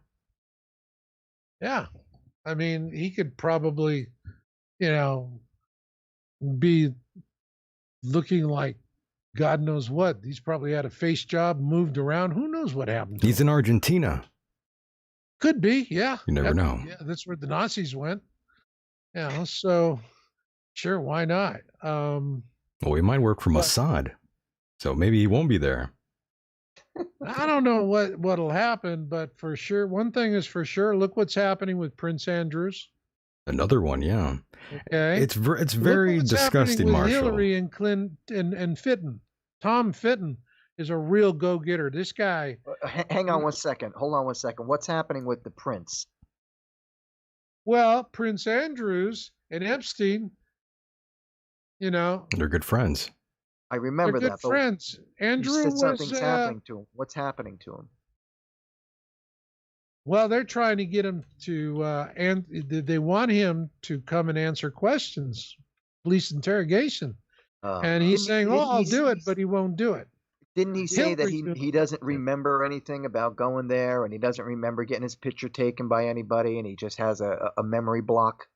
Yeah. He could probably, be looking like God knows what. He's probably had a face job, moved around. Who knows what happened to He's him? in Argentina. Could be, yeah. You never know. Yeah, that's where the Nazis went. So sure, why not? Well, he might work for Mossad. So maybe he won't be there. I don't know what'll happen, but for sure, one thing is for sure. Look what's happening with Prince Andrews. Another one, yeah. Okay, It's very disgusting, with Marshall. Hillary and Clinton and Fitton. Tom Fitton is a real go-getter. This guy. Hang on 1 second. Hold on 1 second. What's happening with the prince? Well, Prince Andrews and Epstein, They're good friends. I remember they're that. good friends. Andrew You said was something's happening to him. What's happening to him? Well, they're trying to get him to, and they want him to come and answer questions, police interrogation. And he's saying, I'll do it, but he won't do it. Didn't he say that Hillary's he doesn't remember anything about going there, and he doesn't remember getting his picture taken by anybody, and he just has a memory block?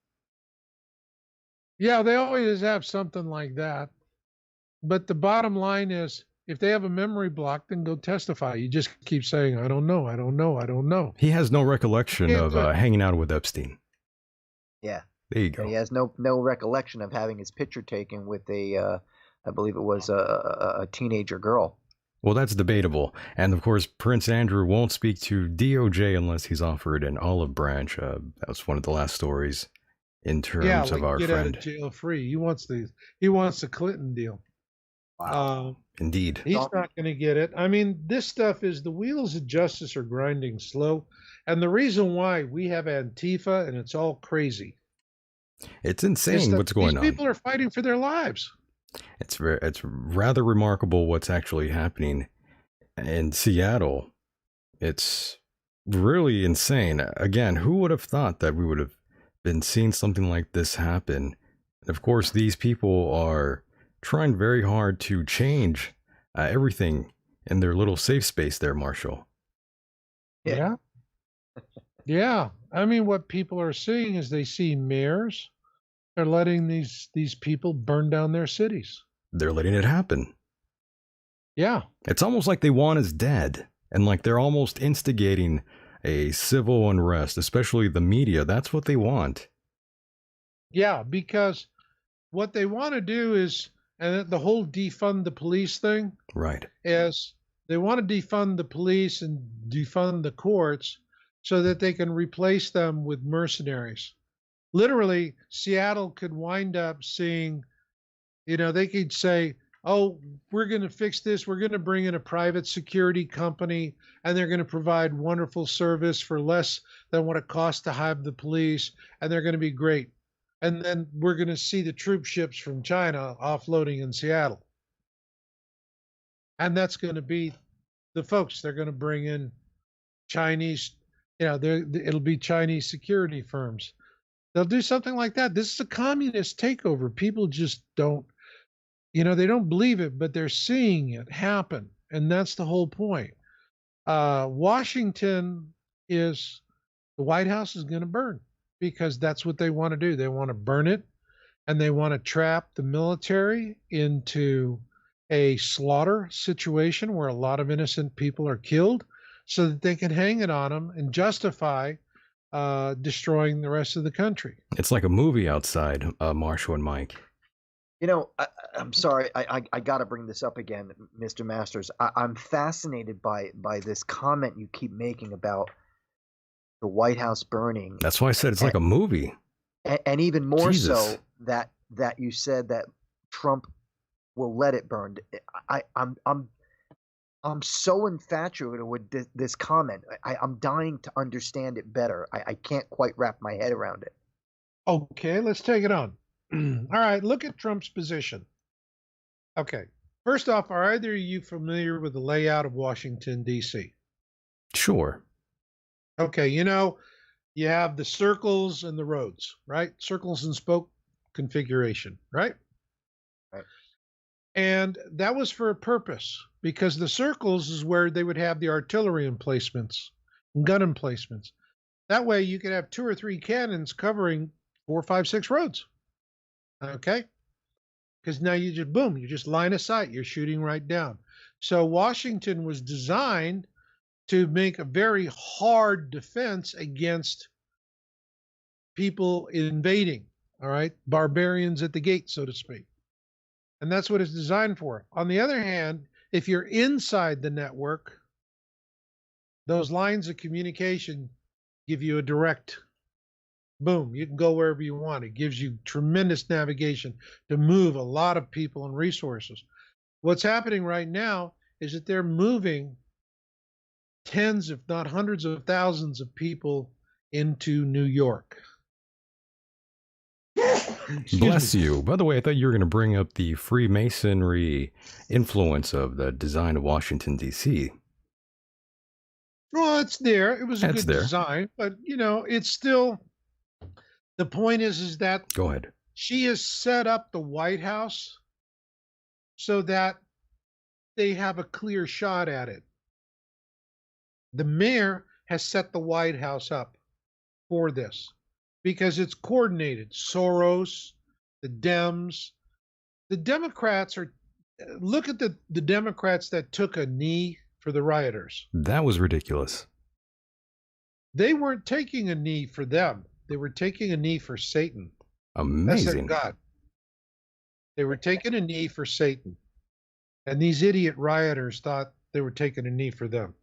Yeah, they always have something like that. But the bottom line is, if they have a memory block, then go testify. You just keep saying, I don't know. He has no recollection of hanging out with Epstein. Yeah. There you And he go. has no recollection of having his picture taken with I believe it was a teenager girl. Well, that's debatable. And of course, Prince Andrew won't speak to DOJ unless he's offered an olive branch. That was one of the last stories in Yeah, terms of like our get out of friend. jail free. He wants the Clinton deal. Wow. Indeed. He's Don't- not going to get it. I mean, this stuff is the wheels of justice are grinding slow. And the reason why we have Antifa and it's all crazy It's is insane that what's these going on. people are fighting for their lives. It's rather remarkable what's actually happening in Seattle. It's really insane. Again, who would have thought that we would have been seeing something like this happen? And of course, these people are trying very hard to change everything in their little safe space there, Marshall. Yeah. Yeah. I mean, what people are seeing is they see mayors. They're letting these people burn down their cities. They're letting it happen. Yeah. It's almost like they want us dead. And like they're almost instigating a civil unrest, especially the media. That's what they want. Yeah, because what they want to do is, and the whole defund the police thing Right. is they want to defund the police and defund the courts so that they can replace them with mercenaries. Literally, Seattle could wind up seeing, they could say, oh, we're going to fix this. We're going to bring in a private security company and they're going to provide wonderful service for less than what it costs to have the police. And they're going to be great. And then we're going to see the troop ships from China offloading in Seattle. And that's going to be the folks. They're going to bring in Chinese, it'll be Chinese security firms. They'll do something like that. This is a communist takeover. People just don't, they don't believe it, but they're seeing it happen. And that's the whole point. Washington is, the White House is going to burn because that's what they want to do. They want to burn it and they want to trap the military into a slaughter situation where a lot of innocent people are killed so that they can hang it on them and justify destroying the rest of the country. It's like a movie outside, Marshall and Mike. I'm sorry, I got to bring this up again, Mr. Masters. I'm fascinated by this comment you keep making about the White House burning. That's why I said it's like a movie. And even more Jesus. so that you said that Trump will let it burn. I'm so infatuated with this comment. I'm dying to understand it better. I can't quite wrap my head around it. Okay, let's take it on. All right, look at Trump's position. Okay, first off, are either of you familiar with the layout of Washington, D.C.? Sure. Okay, you have the circles and the roads, right? Circles and spoke configuration, right? Right. And that was for a purpose because the circles is where they would have the artillery emplacements and gun emplacements. That way you could have 2 or 3 cannons covering 4, 5, 6 roads. Okay? Because now you just line of sight, you're shooting right down. So Washington was designed to make a very hard defense against people invading, all right? Barbarians at the gate, so to speak. And that's what it's designed for. On the other hand, if you're inside the network, those lines of communication give you a direct boom. You can go wherever you want. It gives you tremendous navigation to move a lot of people and resources. What's happening right now is that they're moving tens, if not hundreds of thousands of people into New York. Bless you. By the way, I thought you were going to bring up the Freemasonry influence of the design of Washington, D.C. Well, it's there. It was a It's good there. design, but it's still, the point is that Go ahead. she has set up the White House so that they have a clear shot at it. The mayor has set the White House up for this because it's coordinated. Soros, the Dems, the Democrats are, look at the Democrats that took a knee for the rioters. That was ridiculous. They weren't taking a knee for them. They were taking a knee for Satan. That's their Amazing. God. They were taking a knee for Satan. And these idiot rioters thought they were taking a knee for them.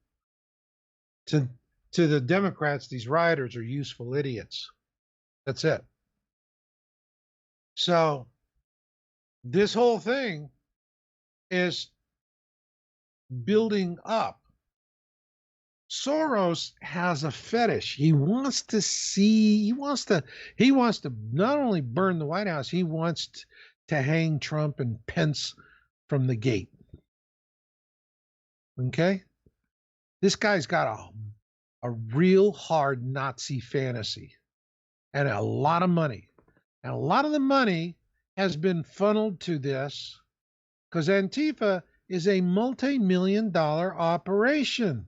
To, to the Democrats, these rioters are useful idiots. That's it. So this whole thing is building up. Soros has a fetish. He wants to not only burn the White House, he wants to hang Trump and Pence from the gate. Okay? This guy's got a real hard Nazi fantasy and a lot of money. And a lot of the money has been funneled to this because Antifa is a multi-million-dollar operation.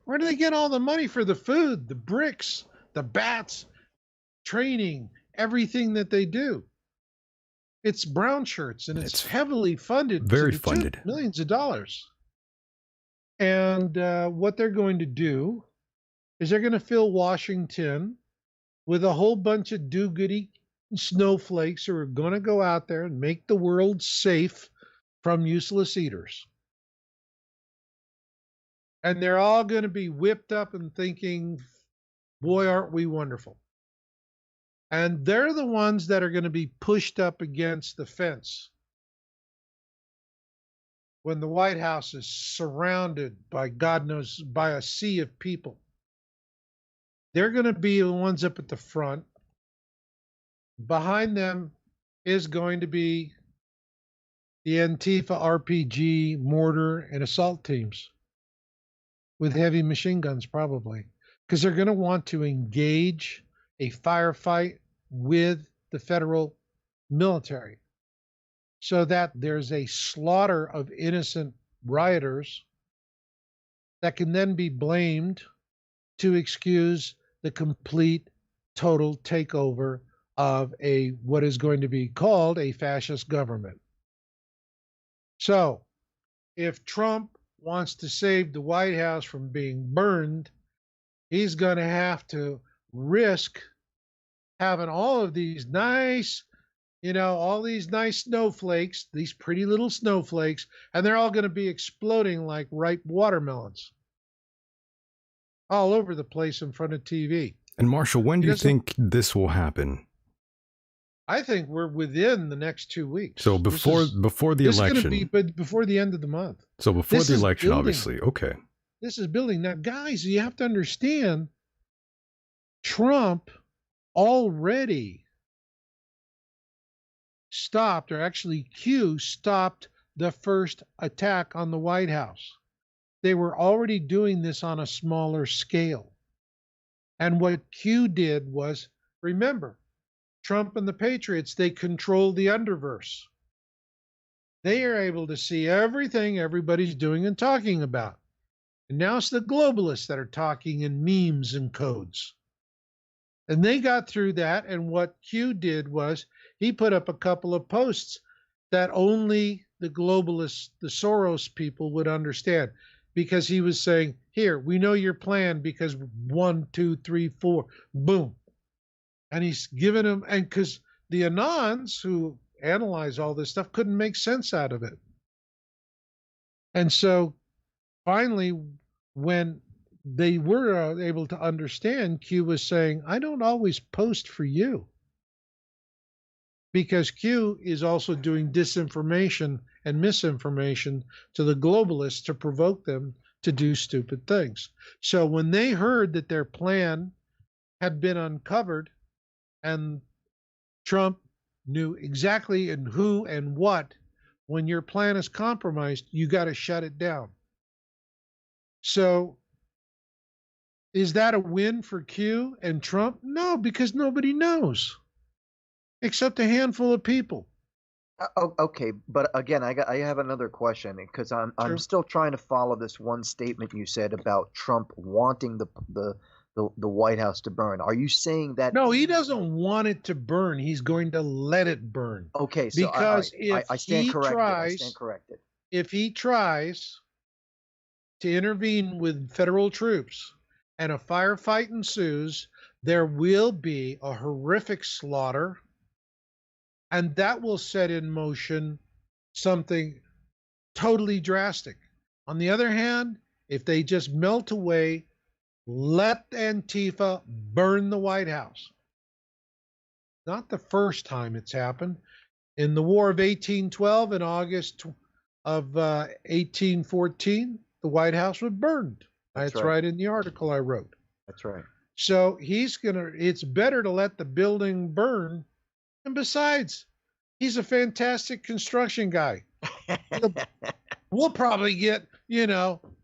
Where do they get all the money for the food, the bricks, the bats, training, everything that they do? It's brown shirts, and it's heavily funded. Very funded. Millions of dollars. And what they're going to do is they're going to fill Washington with a whole bunch of do-goody snowflakes who are going to go out there and make the world safe from useless eaters. And they're all going to be whipped up and thinking, boy, aren't we wonderful. And they're the ones that are going to be pushed up against the fence when the White House is surrounded by God knows, by a sea of people. They're going to be the ones up at the front. Behind them is going to be the Antifa RPG, mortar, and assault teams with heavy machine guns probably, because they're going to want to engage a firefight with the federal military so that there's a slaughter of innocent rioters that can then be blamed to excuse the complete, total takeover of what is going to be called a fascist government. So, if Trump wants to save the White House from being burned, he's going to have to risk having all of these nice, all these nice snowflakes, these pretty little snowflakes, and they're all going to be exploding like ripe watermelons all over the place in front of TV. And Marshall, when do you think this will happen? I think we're within the next 2 weeks. So before the election. But before the end of the month. So before the election, obviously. Okay. This is building. Now, guys, you have to understand, Trump already stopped, or actually Q stopped the first attack on the White House. They were already doing this on a smaller scale. And what Q did was, remember, Trump and the Patriots, they control the underverse. They are able to see everything everybody's doing and talking about. And now it's the globalists that are talking in memes and codes. And they got through that, and what Q did was he put up a couple of posts that only the globalists, the Soros people would understand, because he was saying, here, we know your plan because 1, 2, 3, 4, boom. And he's given them, and because the Anons who analyze all this stuff couldn't make sense out of it. And so finally, when they were able to understand, Q was saying, I don't always post for you. Because Q is also doing disinformation and misinformation to the globalists to provoke them to do stupid things. So when they heard that their plan had been uncovered, and Trump knew exactly and who and what, when your plan is compromised, you got to shut it down. So is that a win for Q and Trump? No, because nobody knows except a handful of people. Okay, but again, I have another question, because I'm still trying to follow this one statement you said about Trump wanting the White House to burn. Are you saying that? No, he doesn't want it to burn. He's going to let it burn. Okay, so because I stand corrected. If he tries to intervene with federal troops and a firefight ensues, There will be a horrific slaughter, and that will set in motion something totally drastic. On the other hand, if they just melt away, let Antifa burn the White House. Not the first time it's happened. In the War of 1812, in August of 1814, the White House was burned. That's right in the article I wrote. That's right. So it's better to let the building burn. And besides, he's a fantastic construction guy. We'll probably get,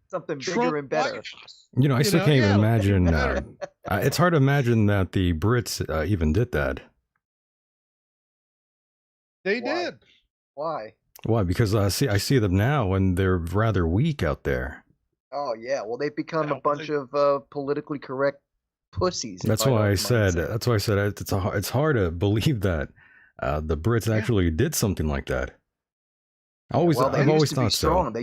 something bigger Trump and better. I still can't even imagine. It's hard to imagine that the Brits even did that. They did. Why? Why? Because I see them now, and they're rather weak out there. Oh yeah, well they've become a bunch of politically correct pussies. That's why I said. It's hard to believe that the Brits actually did something like that. I've always thought so. They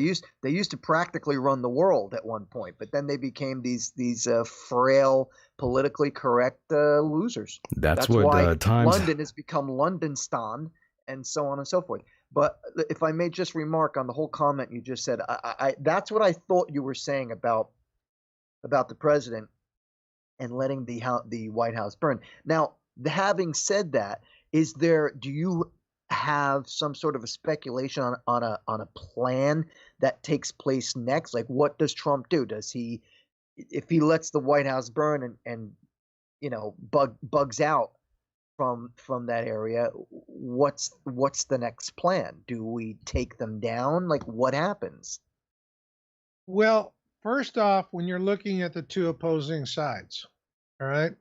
used to practically run the world at one point, but then they became these frail, politically correct losers. That's why times London has become Londonstan, and so on and so forth. But if I may just remark on the whole comment you just said, I that's what I thought you were saying about the president and letting the White House burn. Now, having said that, do you have some sort of a speculation on a plan that takes place next? Like, what does Trump do? Does he, if he lets the White House burn and bugs out from that area, what's the next plan? Do we take them down? Like, what happens? Well, first off, when you're looking at the two opposing sides, all right,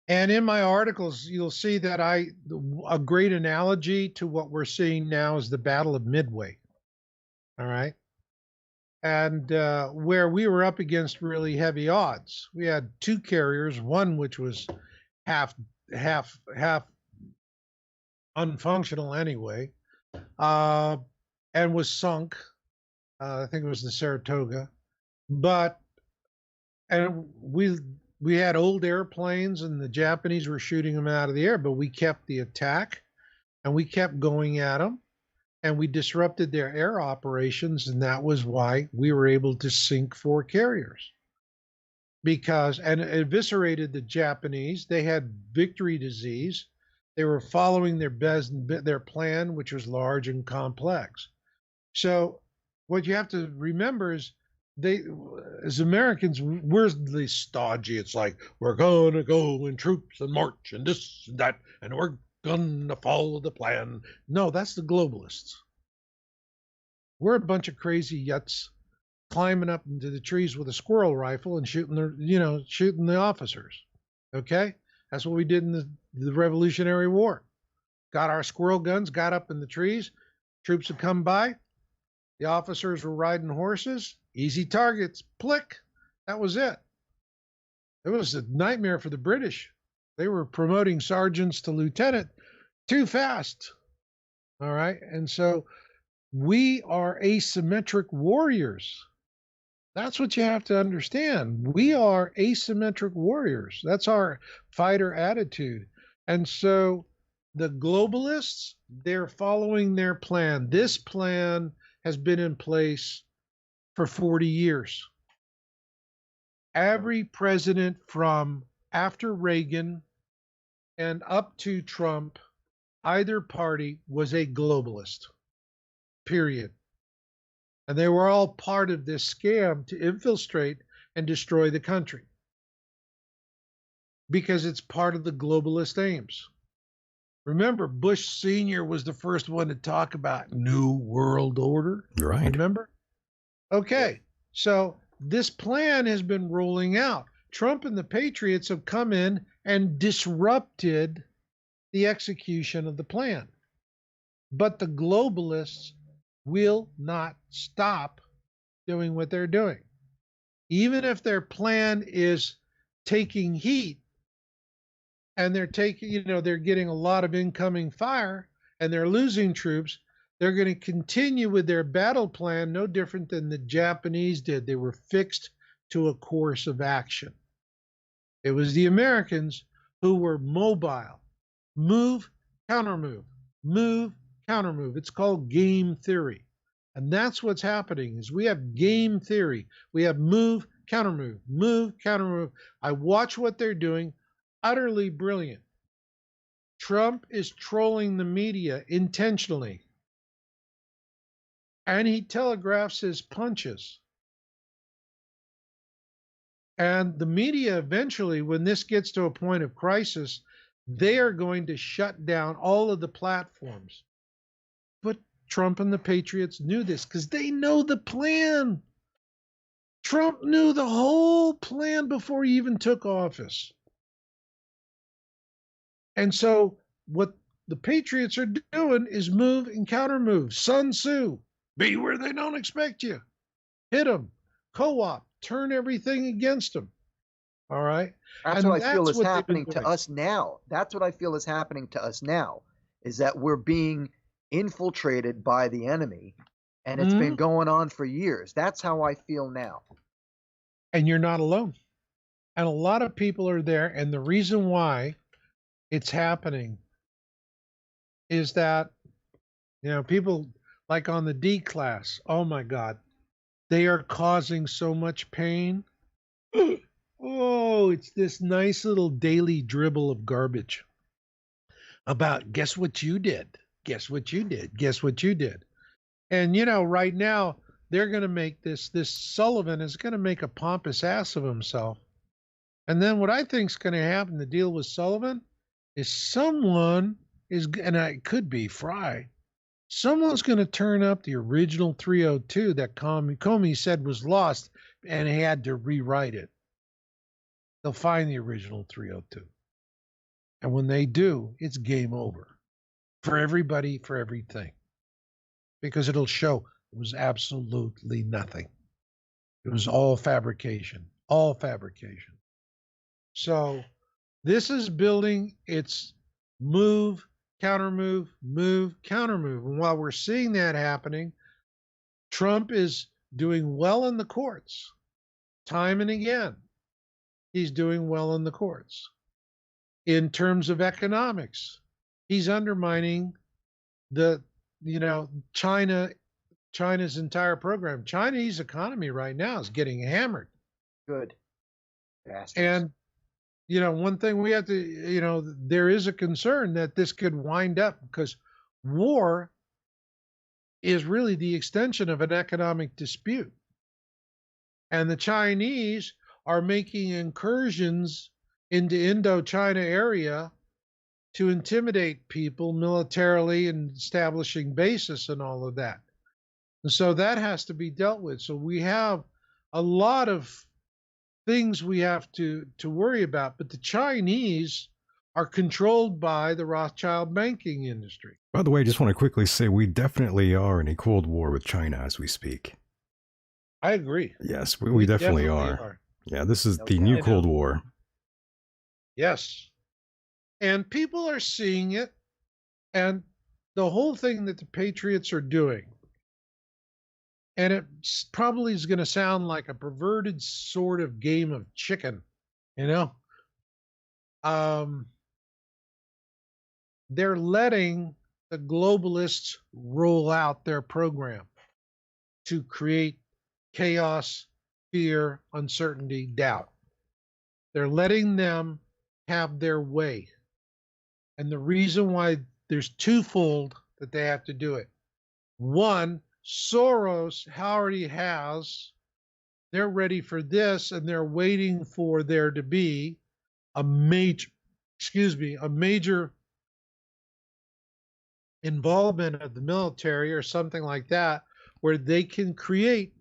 and in my articles, you'll see that a great analogy to what we're seeing now is the Battle of Midway, all right, and where we were up against really heavy odds. We had two carriers, one which was half unfunctional anyway, and was sunk. I think it was the Saratoga, and we had old airplanes, and the Japanese were shooting them out of the air, but we kept the attack, and we kept going at them, and we disrupted their air operations, and that was why we were able to sink 4 carriers. And it eviscerated the Japanese. They had victory disease. They were following their plan, which was large and complex. So what you have to remember is as Americans, we're the stodgy. It's like, we're going to go in troops and march and this and that, and we're going to follow the plan. No, that's the globalists. We're a bunch of crazy yuts climbing up into the trees with a squirrel rifle and shooting the officers. Okay? That's what we did in the Revolutionary War. Got our squirrel guns, got up in the trees. Troops would come by. The officers were riding horses. Easy targets. Plick. That was it. It was a nightmare for the British. They were promoting sergeants to lieutenant too fast. All right? And so we are asymmetric warriors. That's what you have to understand. We are asymmetric warriors. That's our fighter attitude. And so the globalists, they're following their plan. This plan has been in place for 40 years. Every president from after Reagan and up to Trump, either party was a globalist, period. And they were all part of this scam to infiltrate and destroy the country, because it's part of the globalist aims. Remember, Bush Sr. was the first one to talk about New World Order. Right. Remember? Okay, so this plan has been rolling out. Trump and the Patriots have come in and disrupted the execution of the plan. But the globalists will not stop doing what they're doing. Even if their plan is taking heat and they're getting a lot of incoming fire and they're losing troops, they're going to continue with their battle plan, no different than the Japanese did. They were fixed to a course of action. It was the Americans who were mobile. Move, countermove, move, countermove. It's called game theory. And that's what's happening is we have game theory. We have move, countermove, move, countermove. I watch what they're doing. Utterly brilliant. Trump is trolling the media intentionally. And he telegraphs his punches. And the media eventually, when this gets to a point of crisis, they are going to shut down all of the platforms. But Trump and the Patriots knew this because they know the plan. Trump knew the whole plan before he even took office. And so what the Patriots are doing is move and counter move. Sun Tzu, be where they don't expect you. Hit them. Co-op. Turn everything against them. All right. That's And what I feel that's is what they've been happening to doing. us now. That's what I feel is happening to us now, is that we're being infiltrated by the enemy, and it's been Mhm. going on for years. That's how I feel now. And you're not alone. And a lot of people are there. And the reason why it's happening is that, people like on the D class, oh my God, they are causing so much pain. Oh, it's this nice little daily dribble of garbage about guess what you did? Guess what you did? Guess what you did? And right now they're going to make this Sullivan is going to make a pompous ass of himself. And then what I think is going to happen to deal with Sullivan is someone is, and it could be Fry, someone's going to turn up the original 302 that Comey said was lost and had to rewrite it. They'll find the original 302. And when they do, it's game over for everybody, for everything, because it'll show it was absolutely nothing. It was all fabrication, all fabrication. So this is building its move, counter move, counter move. And while we're seeing that happening, Trump is doing well in the courts, time and again. He's doing well in the courts. In terms of economics, he's undermining the, China's entire program. Chinese economy right now is getting hammered. Good. Bastards. And one thing we have to, there is a concern that this could wind up because war is really the extension of an economic dispute. And the Chinese are making incursions into Indochina area to intimidate people militarily and establishing bases and all of that. And so that has to be dealt with. So we have a lot of things we have to worry about, but the Chinese are controlled by the Rothschild banking industry. By the way, I just want to quickly say we definitely are in a Cold War with China as we speak. I agree. Yes, we definitely are. Yeah, this is the new Cold War. Yes. And people are seeing it. And the whole thing that the Patriots are doing, and it probably is going to sound like a perverted sort of game of chicken, they're letting the globalists roll out their program to create chaos, fear, uncertainty, doubt. They're letting them have their way. And the reason why there's twofold that they have to do it. One, Soros already has, they're ready for this and they're waiting for there to be a major involvement of the military or something like that, where they can create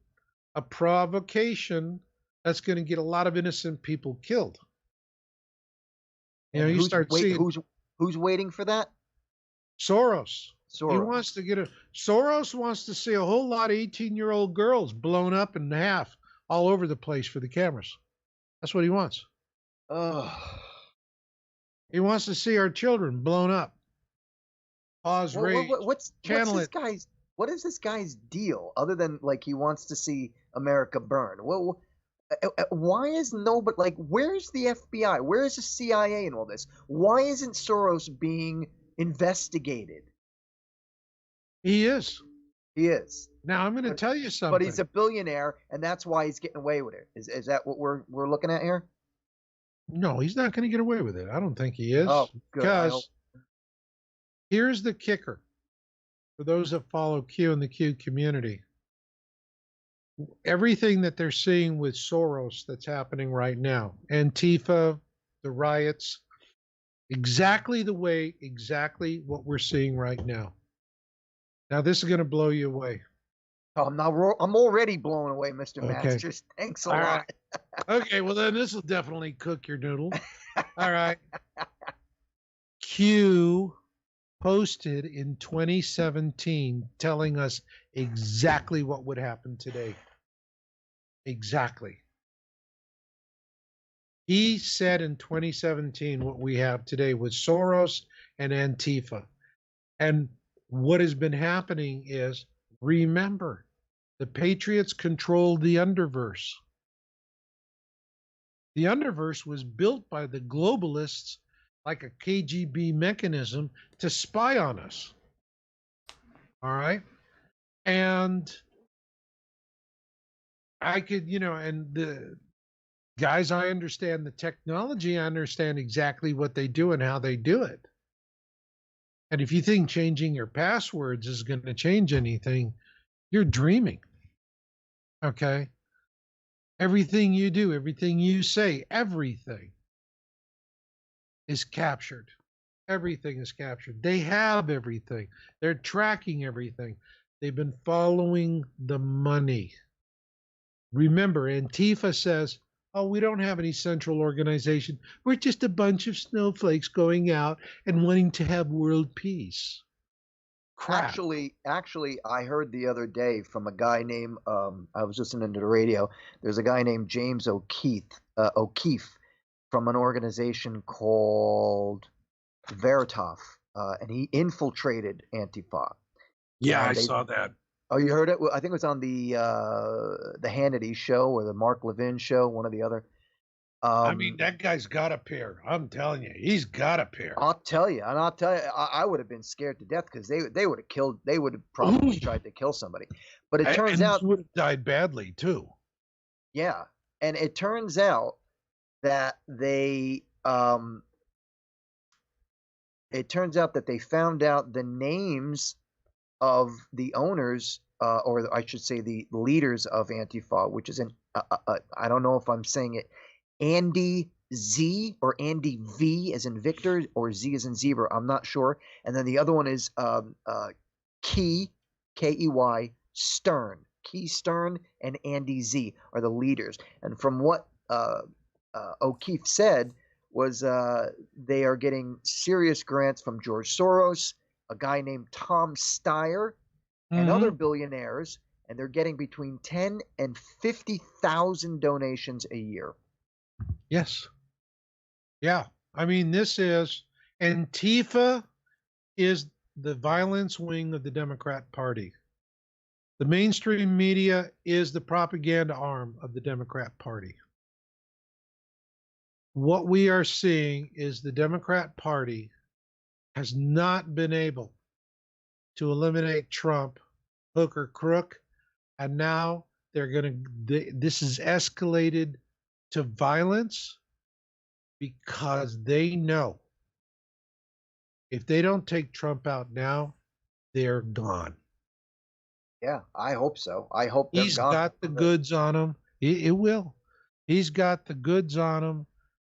a provocation that's going to get a lot of innocent people killed. You start seeing who's waiting for that? Soros. He wants to Soros wants to see a whole lot of 18-year-old girls blown up in half all over the place for the cameras. That's what he wants. He wants to see our children blown up. Pause, rage. What is this guy's deal other than like he wants to see America burn? Why is nobody like? Where's the FBI? Where's the CIA in all this? Why isn't Soros being investigated? He is. He is, Now I'm going to tell you but something. he's a billionaire, and that's why he's getting away with it. Is that what we're looking at here? No, he's not going to get away with it. I don't think he is. Oh, good. I hope. Because here's the kicker for those that follow Q and the Q community. Everything that they're seeing with Soros that's happening right now, Antifa, the riots, exactly what we're seeing right now. Now, this is going to blow you away. Oh, I'm already blown away, Mr. Okay. Masters. Thanks a All lot. right. Okay, well, then this will definitely cook your noodle. All right. Q posted in 2017 telling us exactly what would happen today. Exactly. He said in 2017 what we have today with Soros and Antifa. And what has been happening is, remember, the Patriots controlled the underverse. The underverse was built by the globalists like a KGB mechanism to spy on us. All right? And I could, and the guys, I understand the technology. I understand exactly what they do and how they do it. And if you think changing your passwords is going to change anything, you're dreaming. Okay? Everything you do, everything you say, everything is captured. Everything is captured. They have everything. They're tracking everything. They've been following the money. Remember, Antifa says, oh, we don't have any central organization. We're just a bunch of snowflakes going out and wanting to have world peace. Crap. Actually, I heard the other day from a guy named I was listening to the radio. There's a guy named James O'Keefe from an organization called Veritas, and he infiltrated Antifa. Yeah, I saw that. Oh, you heard it? I think it was on the Hannity show or the Mark Levin show, one or the other. I mean, that guy's got a pair. I'm telling you, he's got a pair. I'll tell you, I would have been scared to death because they would have killed. They would have probably tried to kill somebody. But it turns out would have died badly too. Yeah, and it turns out that they found out the names of the owners, or I should say the leaders of Antifa, which is I don't know if I'm saying it, Andy Z or Andy V as in Victor or Z as in zebra. I'm not sure. And then the other one is Key, Key Stern. Key Stern and Andy Z are the leaders. And from what O'Keefe said was they are getting serious grants from George Soros, a guy named Tom Steyer, and other billionaires, and they're getting between 10 and 50,000 donations a year. Yes. Yeah. I mean, this is Antifa is the violence wing of the Democrat Party. The mainstream media is the propaganda arm of the Democrat Party. What we are seeing is the Democrat Party has not been able to eliminate Trump, hook or crook, and now this is escalated to violence because they know if they don't take Trump out now, they're gone. Yeah, I hope so. I hope he's got the goods on him. It will. He's got the goods on him,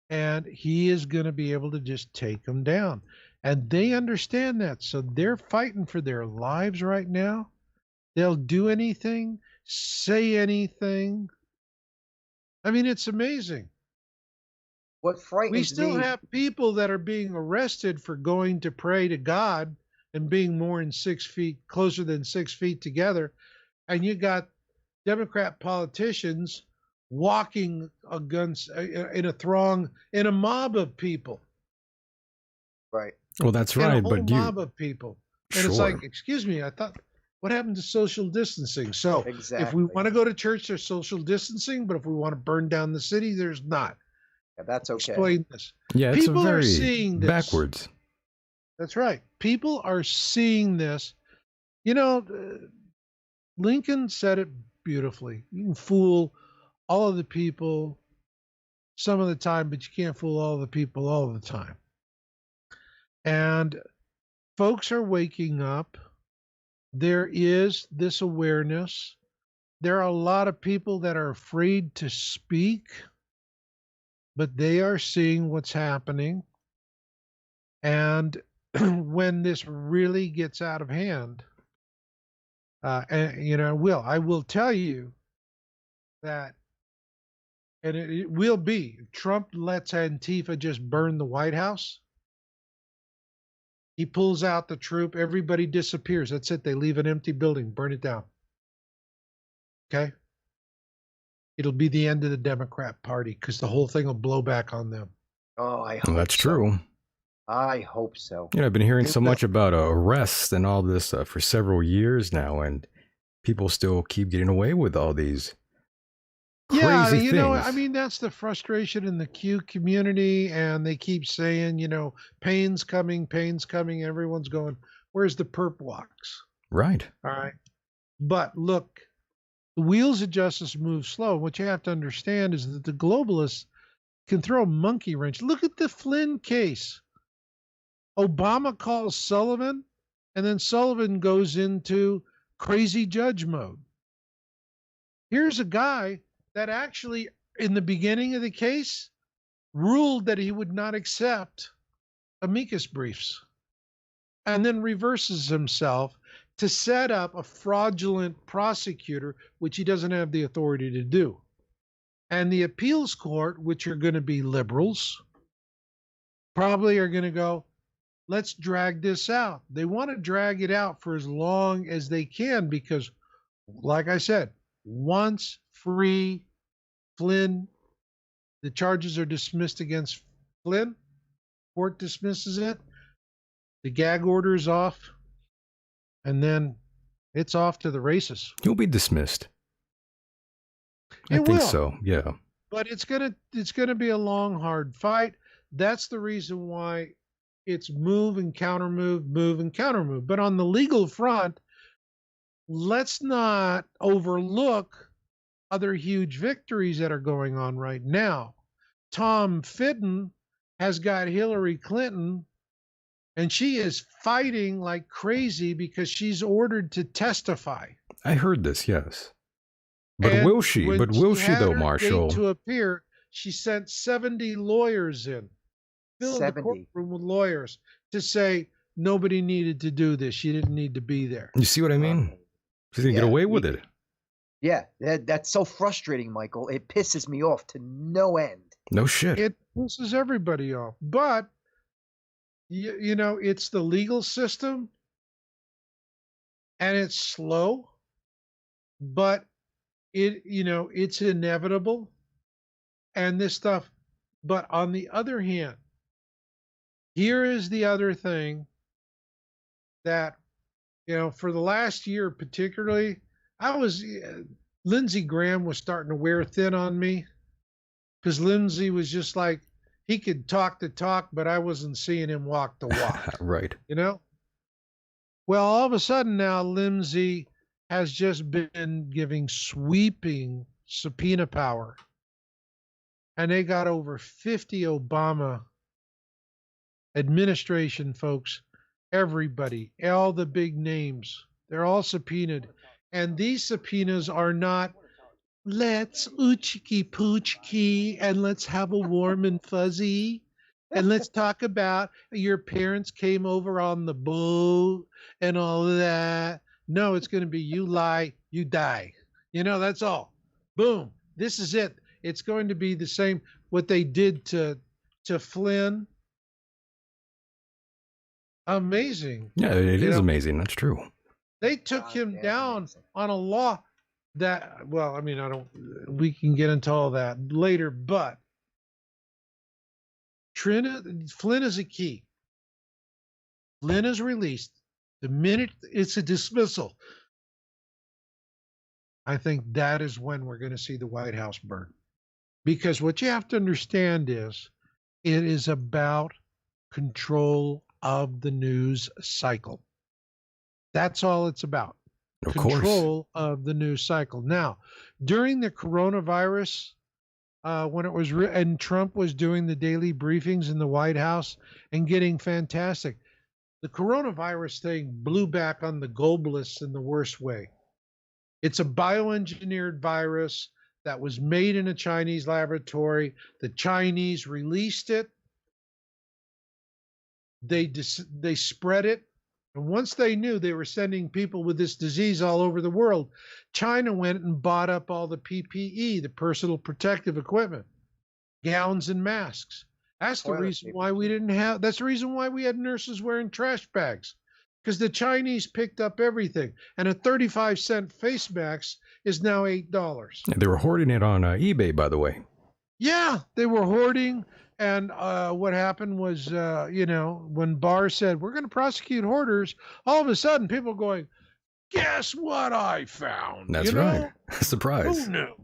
and he is going to be able to just take them down. And they understand that, so they're fighting for their lives right now. They'll do anything, say anything. I mean, it's amazing. What frightens me. We still have people that are being arrested for going to pray to God and being more than 6 feet, closer than 6 feet together. And you got Democrat politicians walking against in a throng, in a mob of people. Right. Well, that's right. But mob of people. And it's like, excuse me, I thought What happened to social distancing? So if we Exactly. want to go to church, there's social distancing, but if we want to burn down the city, there's not. Yeah, that's okay. Explain this. Yeah, it's People are very seeing this. backwards. That's right. People are seeing this. You know, Lincoln said it beautifully. You can fool all of the people some of the time, but you can't fool all the people all the time. And folks are waking up. There is this awareness. There are a lot of people that are afraid to speak, but they are seeing what's happening. And when this really gets out of hand, and I will tell you that, and it will be, if Trump lets Antifa just burn the White House, he pulls out the troop, everybody disappears. That's it. They leave an empty building, burn it down. Okay? It'll be the end of the Democrat Party because the whole thing will blow back on them. Oh, I hope Well, that's so. true. I hope so. I've been hearing so much about arrests and all this for several years now, and people still keep getting away with all these crazy things. That's the frustration in the Q community, and they keep saying, pain's coming, pain's coming. Everyone's going, where's the perp walks? Right. All right. But look, the wheels of justice move slow. What you have to understand is that the globalists can throw a monkey wrench. Look at the Flynn case. Obama calls Sullivan, and then Sullivan goes into crazy judge mode. Here's a guy that actually, in the beginning of the case, ruled that he would not accept amicus briefs, and then reverses himself to set up a fraudulent prosecutor, which he doesn't have the authority to do. And the appeals court, which are going to be liberals, probably are going to go, let's drag this out. They want to drag it out for as long as they can because, like I said, once free Flynn, the charges are dismissed against Flynn, court dismisses it, the gag order is off, and then it's off to the races. He'll be dismissed. I think will. so, yeah. But it's gonna be a long, hard fight. That's the reason why it's move and counter move, move and counter move. But on the legal front, let's not overlook other huge victories that are going on right now. Tom Fitton has got Hillary Clinton, and she is fighting like crazy because she's ordered to testify. I heard this, yes. But will she? But will she, though, Marshall? To appear, she sent 70 lawyers in, filled the courtroom with lawyers to say nobody needed to do this. She didn't need to be there. You see what I mean? She's gonna get away with it. Yeah, that's so frustrating, Michael. It pisses me off to no end. No shit. It pisses everybody off. But, it's the legal system, and it's slow, but it's inevitable, and this stuff. But on the other hand, here is the other thing that, for the last year particularly, Lindsey Graham was starting to wear thin on me because Lindsey was just like, he could talk the talk, but I wasn't seeing him walk the walk. Right. Well, all of a sudden now Lindsey has just been giving sweeping subpoena power. And they got over 50 Obama administration folks, everybody, all the big names, they're all subpoenaed. And these subpoenas are not, let's oochiki poochiki and let's have a warm and fuzzy. And let's talk about your parents came over on the boat and all of that. No, it's going to be you lie, you die. That's all. Boom. This is it. It's going to be the same what they did to Flynn. Amazing. Yeah, it is amazing. That's true. They took him down on a law that, we can get into all that later, but Flynn is a key. Flynn is released. The minute it's a dismissal, I think that is when we're going to see the White House burn. Because what you have to understand is it is about control of the news cycle. That's all it's about. Of course. Control of the news cycle. Now, during the coronavirus, when it was and Trump was doing the daily briefings in the White House and getting fantastic, the coronavirus thing blew back on the globalists in the worst way. It's a bioengineered virus that was made in a Chinese laboratory. The Chinese released it. They spread it. And once they knew they were sending people with this disease all over the world, China went and bought up all the PPE, the personal protective equipment, gowns and masks. That's the reason why we didn't have, that's the reason why we had nurses wearing trash bags, because the Chinese picked up everything. And a 35-cent face mask is now $8. They were hoarding it on eBay, by the way. Yeah, they were hoarding. And what happened was, when Barr said, we're going to prosecute hoarders, all of a sudden people going, guess what I found? That's right. Surprise. Who knew?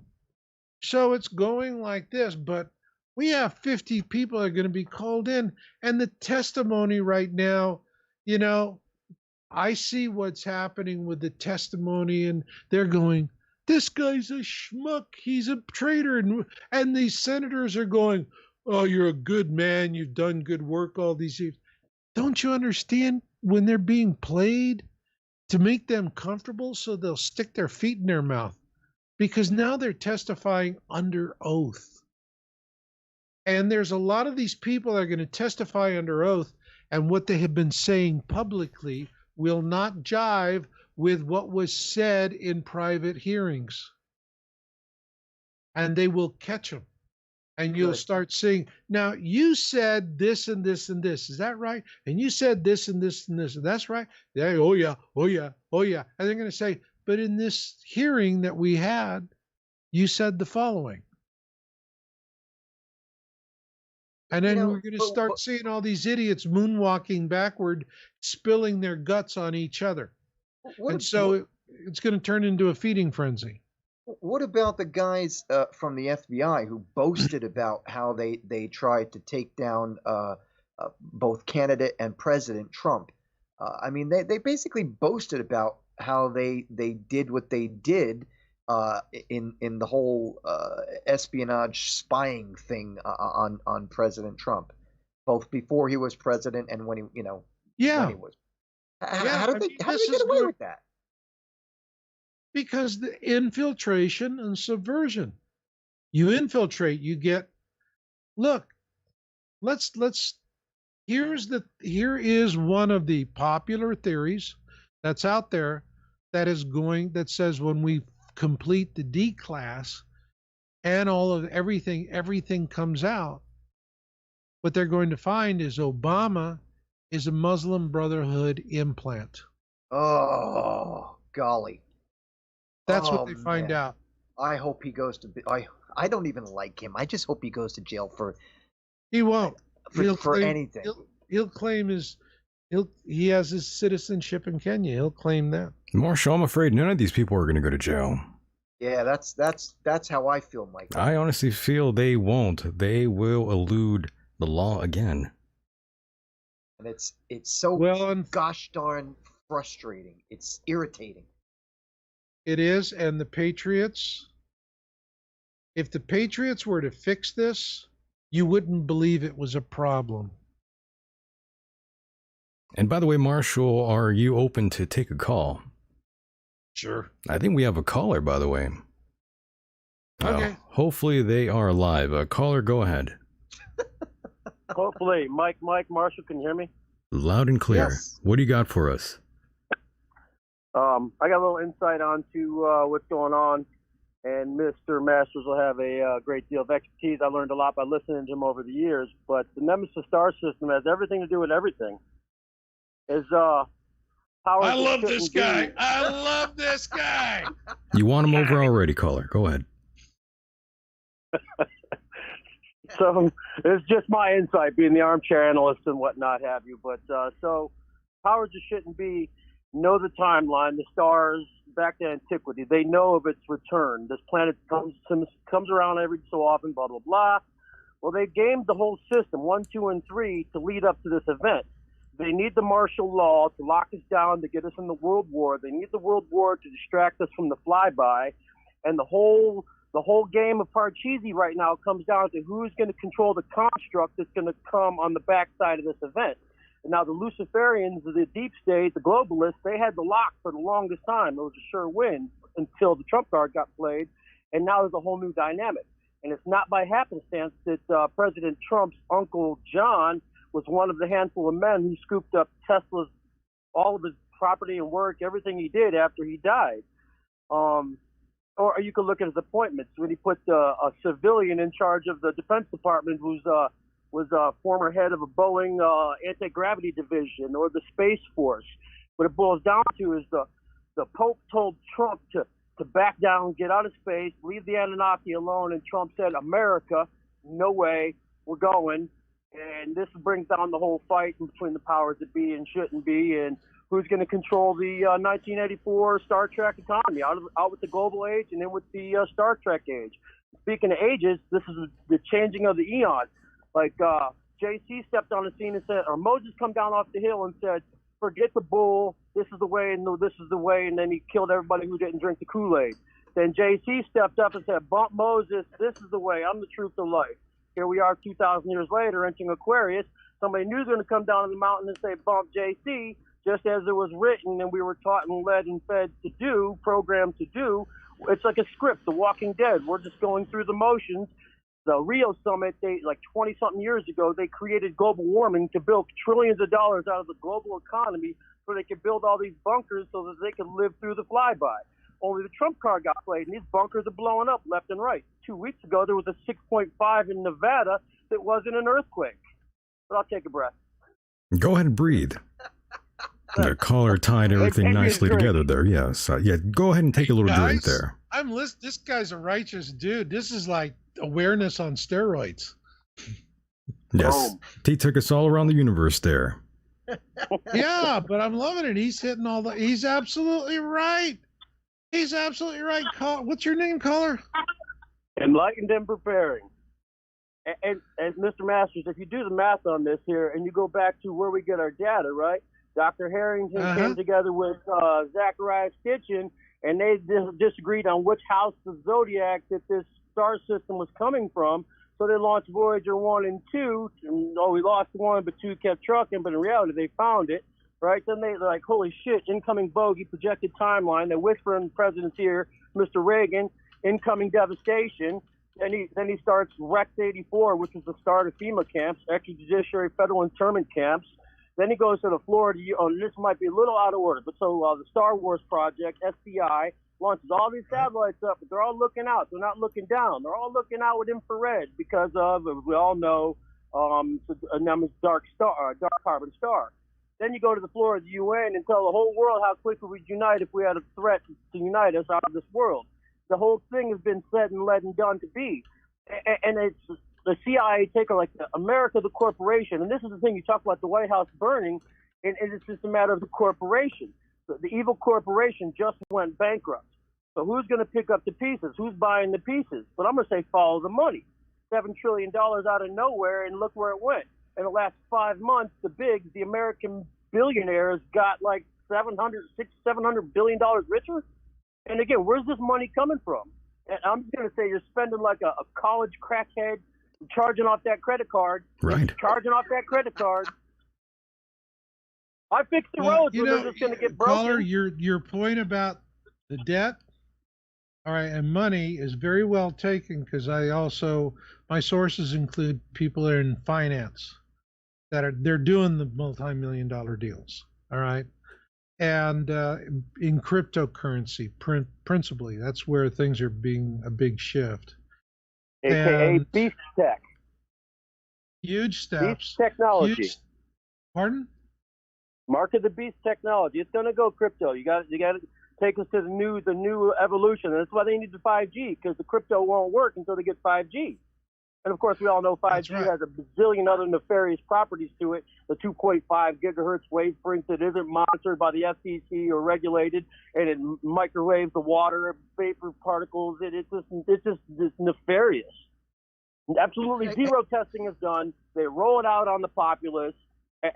So it's going like this, but we have 50 people that are going to be called in. And the testimony right now, I see what's happening with the testimony, and they're going, this guy's a schmuck. He's a traitor. And these senators are going, oh, you're a good man. You've done good work all these years. Don't you understand when they're being played to make them comfortable so they'll stick their feet in their mouth? Because now they're testifying under oath. And there's a lot of these people that are going to testify under oath, and what they have been saying publicly will not jive with what was said in private hearings. And they will catch them. And you'll start seeing, now you said this and this and this. Is that right? And you said this and this and this. And that's right. Yeah, oh yeah, oh yeah, oh yeah. And they're going to say, but in this hearing that we had, you said the following. And then we're going to start seeing all these idiots moonwalking backward, spilling their guts on each other. And so it's going to turn into a feeding frenzy. What about the guys from the FBI who boasted about how they tried to take down both candidate and President Trump? I mean, they basically boasted about how they did what they did in the whole espionage spying thing on President Trump, both before he was president and when he when he was. How did they get away with that? Because the infiltration and subversion. You infiltrate, you get, look, here is one of the popular theories that's out there that says when we complete the D class and all of everything comes out, what they're going to find is Obama is a Muslim Brotherhood implant. Oh, golly. That's what they find out. I hope he goes to. I don't even like him. I just hope he goes to jail for. He won't. For anything. He'll claim he has his citizenship in Kenya. He'll claim that. Marshall, I'm afraid none of these people are going to go to jail. Yeah, that's how I feel, Mike. I honestly feel they won't. They will elude the law again. And it's so gosh darn frustrating. It's irritating. It is, and the Patriots, if the Patriots were to fix this, you wouldn't believe it was a problem. And by the way, Marshall, are you open to take a call? Sure. I think we have a caller, by the way. Okay. Hopefully they are live. Caller, go ahead. Hopefully. Mike, Marshall, can you hear me? Loud and clear. Yes. What do you got for us? I got a little insight onto what's going on, and Mr. Masters will have a great deal of expertise. I learned a lot by listening to him over the years, but the Nemesis star system has everything to do with everything. Power. I love this guy. I love this guy. You want him over already, caller. Go ahead. So it's just my insight, being the armchair analyst and whatnot have you. But so powers just shouldn't be know the timeline, the stars back to antiquity. They know of its return. This planet comes around every so often, blah, blah, blah. Well, they gamed the whole system, 1, 2, and 3, to lead up to this event. They need the martial law to lock us down, to get us in the World War. They need the World War to distract us from the flyby. And the whole game of Parcheesi right now comes down to who's going to control the construct that's going to come on the backside of this event. And now the Luciferians, the deep state, the globalists, they had the lock for the longest time. It was a sure win until the Trump card got played. And now there's a whole new dynamic. And it's not by happenstance that President Trump's uncle John was one of the handful of men who scooped up Tesla's, all of his property and work, everything he did after he died. Or you could look at his appointments when he put a civilian in charge of the Defense Department who's was a former head of a Boeing anti-gravity division, or the Space Force. What it boils down to is the Pope told Trump to back down, get out of space, leave the Anunnaki alone, and Trump said, America, no way, we're going. And this brings down the whole fight between the powers that be and shouldn't be, and who's going to control the 1984 Star Trek economy, out with the global age and in with the Star Trek age. Speaking of ages, this is the changing of the eon. Like JC stepped on the scene and said, or Moses come down off the hill and said, forget the bull, this is the way, and no, this is the way, and then he killed everybody who didn't drink the Kool-Aid. Then JC stepped up and said, bump Moses, this is the way, I'm the truth of life. Here we are 2,000 years later entering Aquarius. Somebody new is going to come down on the mountain and say, bump JC, just as it was written and we were taught and led and fed to do, programmed to do. It's like a script, The Walking Dead. We're just going through the motions. The Rio Summit, they like 20-something years ago, they created global warming to build trillions of dollars out of the global economy so they could build all these bunkers so that they could live through the flyby. Only the Trump card got played, and these bunkers are blowing up left and right. 2 weeks ago, there was a 6.5 in Nevada that wasn't an earthquake. But I'll take a breath. Go ahead and breathe. The caller tied everything nicely together there. Yes. Yeah, go ahead and take a little drink there. I'm listening. This guy's a righteous dude. This is like awareness on steroids. Yes. He took us all around the universe there. Yeah, but I'm loving it. He's hitting all the. He's absolutely right. He's absolutely right. What's your name, caller? Enlightened and preparing. And Mr. Masters, if you do the math on this here and you go back to where we get our data, right? Dr. Harrington came together with Zachariah Stitchin, and they disagreed on which house of the zodiac that this star system was coming from. So they launched Voyager 1 and 2. We lost 1, but 2 kept trucking. But in reality, they found it, right? Then they're like, holy shit, incoming bogey, projected timeline. They whisper in the president's ear, Mr. Reagan, incoming devastation. Then he starts Rex 84, which is the start of FEMA camps, extrajudiciary federal internment camps. Then he goes to the Florida, this might be a little out of order, but so the Star Wars project, SDI, launches all these satellites up, but they're all looking out. They're not looking down. They're all looking out with infrared because of, we all know, a dark carbon star. Then you go to the floor of the UN and tell the whole world how quickly we'd unite if we had a threat to unite us out of this world. The whole thing has been said and led and done to be. And it's the CIA taker, like America, the corporation. And this is the thing, you talk about the White House burning, and it's just a matter of the corporation. The evil corporation just went bankrupt. So who's going to pick up the pieces? Who's buying the pieces? But I'm going to say follow the money. $7 trillion out of nowhere, and look where it went. In the last 5 months, the American billionaires got like $700 billion richer. And again, where's this money coming from? And I'm just going to say you're spending like a college crackhead charging off that credit card. Right. Charging off that credit card. I fixed the roads, but they're just going to get broken. Caller, your point about the debt, all right, and money is very well taken, because my sources include people that are in finance they're doing the multi-million-dollar deals, all right, and in cryptocurrency principally, that's where things are being a big shift. AKA beast tech. Huge steps. Beast technology. Pardon? Mark of the beast technology. It's going to go crypto. You got to take us to the new evolution. And that's why they need the 5G, because the crypto won't work until they get 5G. And of course, we all know 5G right. has a bazillion other nefarious properties to it. The 2.5 gigahertz wavelength that isn't monitored by the FCC or regulated, and it microwaves the water, vapor particles. It's just nefarious. Absolutely zero testing is done. They roll it out on the populace.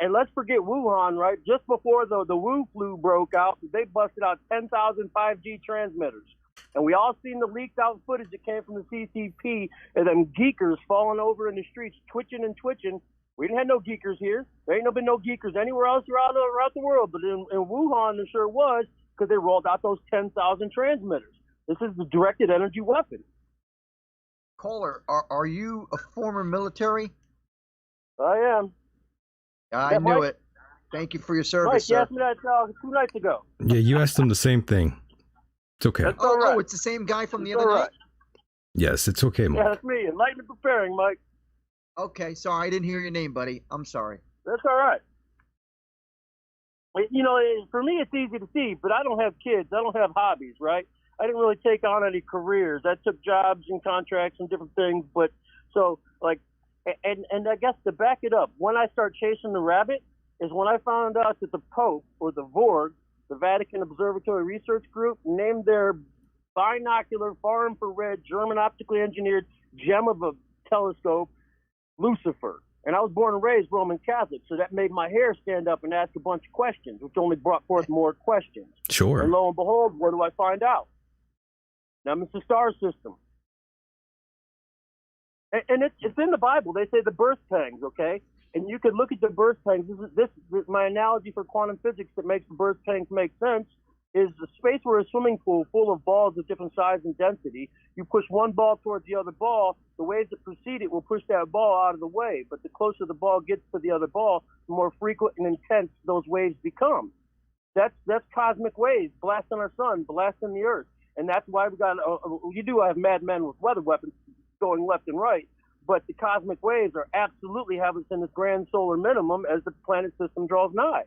And let's forget Wuhan, right? Just before the Wu flu broke out, they busted out 10,000 5G transmitters. And we all seen the leaked out footage that came from the CCP and them geekers falling over in the streets, twitching and twitching. We didn't have no geekers here. There ain't been no geekers anywhere else around the world. But in Wuhan, there sure was, because they rolled out those 10,000 transmitters. This is the directed energy weapon. Caller, are you a former military? I am. I knew it. Thank you for your service, Mike, sir. you asked me that 2 nights ago. Yeah, you asked them the same thing. It's okay. That's all right. Oh, it's the same guy from the It's other all night? right. Yes, it's okay, Mike. Yeah, that's me. Enlightened and preparing, Mike. Okay, sorry, I didn't hear your name, buddy. I'm sorry. That's all right. You know, for me, it's easy to see, but I don't have kids. I don't have hobbies, right? I didn't really take on any careers. I took jobs and contracts and different things. But so, like, and I guess to back it up, when I start chasing the rabbit is when I found out that the Pope, or the VORG, the Vatican Observatory Research Group, named their binocular far infrared German optically engineered gem of a telescope Lucifer. And I was born and raised Roman Catholic, so that made my hair stand up and ask a bunch of questions, which only brought forth more questions. Sure. And lo and behold, what do I find out? Now it's the star system. And it's in the Bible. They say the birth pangs, okay? And you could look at the birth pangs. This is my analogy for quantum physics that makes the birth pangs make sense. Is the space where a swimming pool full of balls of different size and density. You push one ball towards the other ball, the waves that precede it will push that ball out of the way. But the closer the ball gets to the other ball, the more frequent and intense those waves become. That's cosmic waves blasting our sun, blasting the earth. And that's why we got, you do have madmen with weather weapons going left and right, but the cosmic waves are absolutely having us in this grand solar minimum as the planet system draws nigh.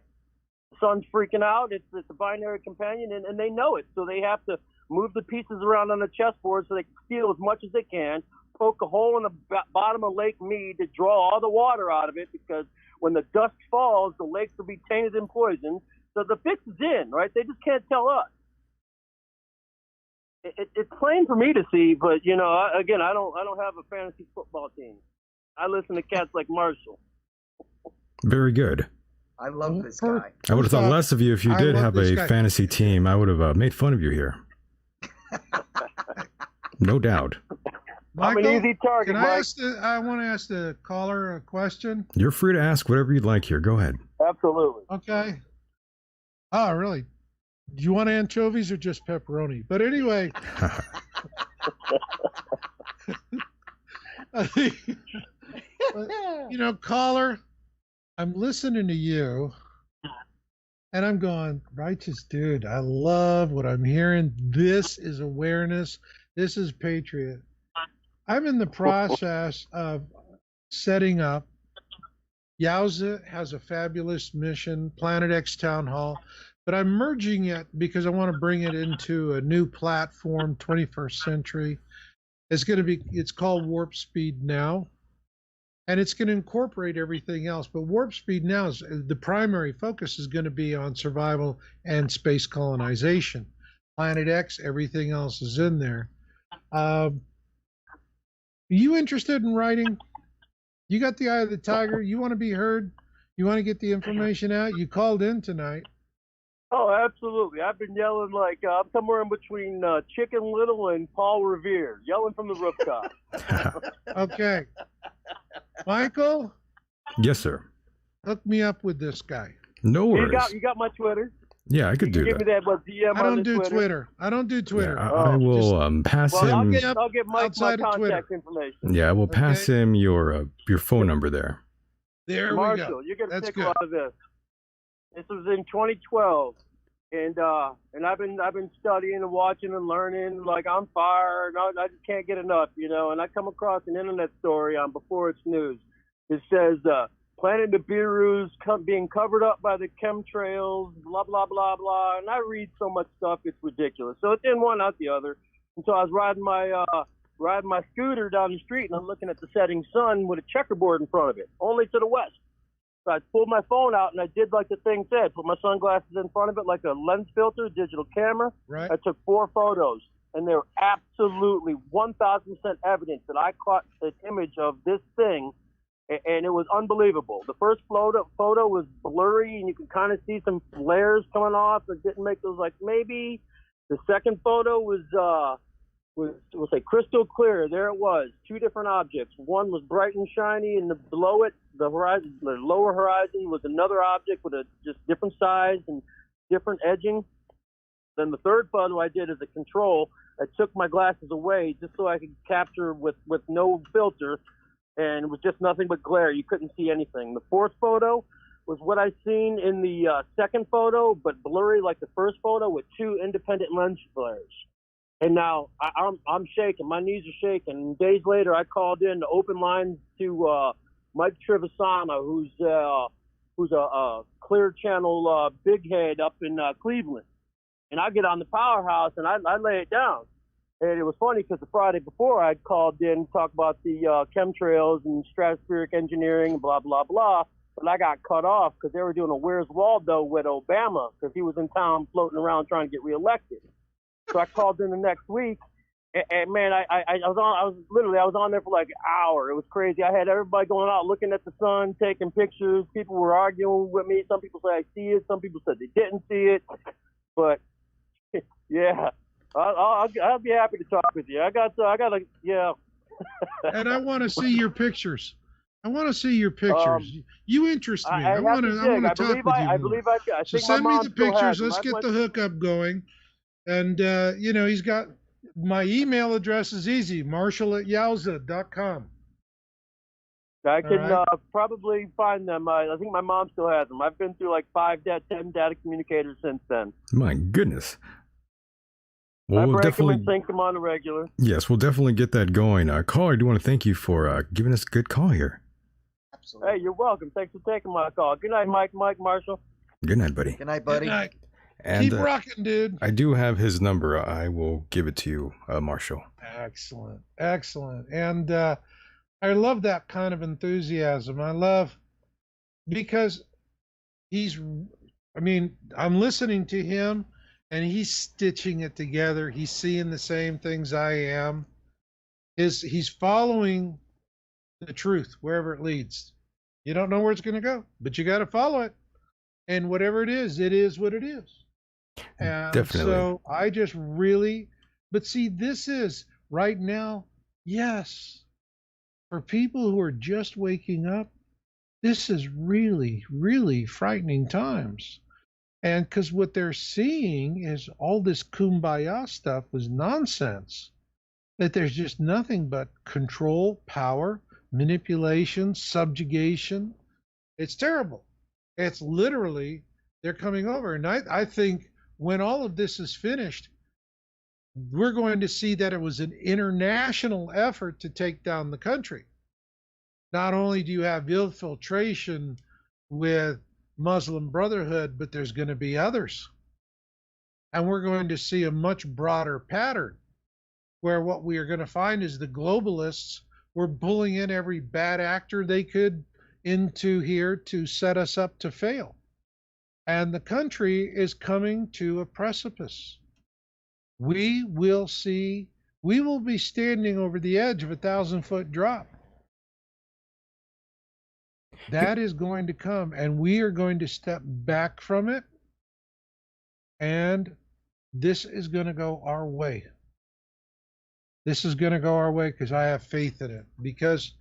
The sun's freaking out, it's a binary companion, and they know it, so they have to move the pieces around on the chessboard so they can steal as much as they can, poke a hole in the bottom of Lake Mead to draw all the water out of it, because when the dust falls, the lakes will be tainted and poisoned. So the fix is in, right? They just can't tell us. It's plain for me to see, but you know, again, I don't have a fantasy football team. I listen to cats like Marshall. Very good. I love this guy. I would have thought off, less of you if you I did love have this a guy. fantasy team. I would have made fun of you here. No doubt. I'm an Michael, easy target, can Mike. I want to ask the caller a question. You're free to ask whatever you'd like here. Go ahead. Absolutely. Okay. Oh, really? Do you want anchovies or just pepperoni? But anyway, you know, caller, I'm listening to you and I'm going, righteous dude, I love what I'm hearing. This is awareness. This is patriot. I'm in the process of setting up. Yowza has a fabulous mission, Planet X Town Hall, but I'm merging it because I want to bring it into a new platform, 21st century. It's called Warp Speed Now, and it's going to incorporate everything else. But Warp Speed Now is the primary focus is going to be on survival and space colonization. Planet X, everything else is in there. Are you interested in writing? You got the eye of the tiger. You want to be heard. You want to get the information out. You called in tonight. Oh, absolutely. I've been yelling like I'm somewhere in between Chicken Little and Paul Revere, yelling from the rooftop. Okay. Michael, Yes, sir. hook me up with this guy. No worries. You got my Twitter. Yeah, I could do Give me that. that DM I don't on the do Twitter. Twitter. I don't do Twitter. Yeah, I will pass Well, him. I'll get Mike my outside of Twitter. contact information. Yeah, I will pass Okay. him your phone number there. There we Marshall, go. you're gonna That's take good. a lot of this. This was in 2012, and I've been studying and watching and learning like on fire, and I just can't get enough, you know. And I come across an internet story on Before It's News. It says Planet Nibiru's being covered up by the chemtrails, blah blah blah blah. And I read so much stuff, it's ridiculous. So it's in one out the other. And so I was riding my riding my scooter down the street, and I'm looking at the setting sun with a checkerboard in front of it, only to the west. So I pulled my phone out, and I did like the thing said, put my sunglasses in front of it like a lens filter, digital camera. Right. I took 4 photos, and they were absolutely 1,000% evidence that I caught an image of this thing, and it was unbelievable. The first photo was blurry, and you could kind of see some flares coming off. It didn't make those like maybe. The second photo was like crystal clear. There it was, 2 different objects. One was bright and shiny, and below it, the lower horizon was another object with a just different size and different edging. Then the third photo I did as a control. I took my glasses away just so I could capture with no filter, and it was just nothing but glare. You couldn't see anything. The fourth photo was what I seen in the second photo, but blurry like the first photo with 2 independent lens flares. And now I'm shaking. My knees are shaking. And days later, I called in to open lines to Mike Trevisano, who's a Clear Channel big head up in Cleveland. And I get on the powerhouse and I lay it down. And it was funny because the Friday before I called in to talk about the chemtrails and stratospheric engineering and blah, blah, blah. But I got cut off because they were doing a Where's Waldo with Obama because he was in town floating around trying to get reelected. So I called in the next week, and man, I was on there for like an hour. It was crazy. I had everybody going out looking at the sun, taking pictures. People were arguing with me. Some people said I see it. Some people said they didn't see it. But yeah, I'll be happy to talk with you. I got yeah. And I want to see your pictures. I want to see your pictures. You interest me. I want to talk with you more. I believe I So think send my me mom the still pictures. has them. Let's get the hookup going. And, he's got my email address is easy, marshall@yowza.com. I can right. probably find them. I think my mom still has them. I've been through like 10 data communicators since then. My goodness. Well, I we'll break definitely, them and sync them on the regular. yes, we'll definitely get that going. Caller, I do want to thank you for giving us a good call here. Absolutely. Hey, you're welcome. Thanks for taking my call. Good night, Mike, Marshall. Good night, buddy. Good night, buddy. Good night. And Keep rocking, dude. I do have his number. I will give it to you, Marshall. Excellent. Excellent. And I love that kind of enthusiasm. Because I'm listening to him and he's stitching it together. He's seeing the same things I am. He's following the truth wherever it leads. You don't know where it's going to go, but you got to follow it. And whatever it is what it is. And Definitely. so I just really, but see, this is right now, yes, for people who are just waking up, this is really, really frightening times. And because what they're seeing is all this kumbaya stuff was nonsense, that there's just nothing but control, power, manipulation, subjugation. It's terrible. It's literally, they're coming over. And I think when all of this is finished, we're going to see that it was an international effort to take down the country. Not only do you have infiltration with Muslim Brotherhood, but there's going to be others. And we're going to see a much broader pattern where what we are going to find is the globalists were pulling in every bad actor they could into here to set us up to fail. And the country is coming to a precipice. We will be standing over the edge of a 1,000-foot drop. That is going to come, and we are going to step back from it, and this is going to go our way. This is going to go our way because I have faith in it, because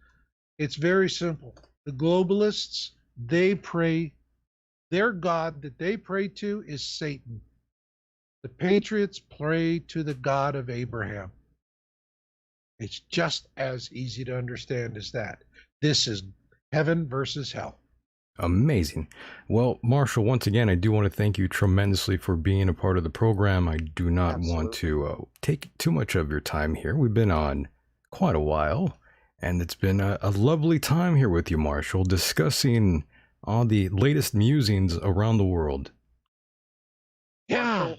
it's very simple. The globalists, they pray, their God that they pray to is Satan. The patriots pray to the God of Abraham. It's just as easy to understand as that. This is heaven versus hell. Amazing. Well, Marshall, once again, I do want to thank you tremendously for being a part of the program. I do not want to take too much of your time here. We've been on quite a while, and it's been a lovely time here with you, Marshall, discussing all the latest musings around the world. Yeah.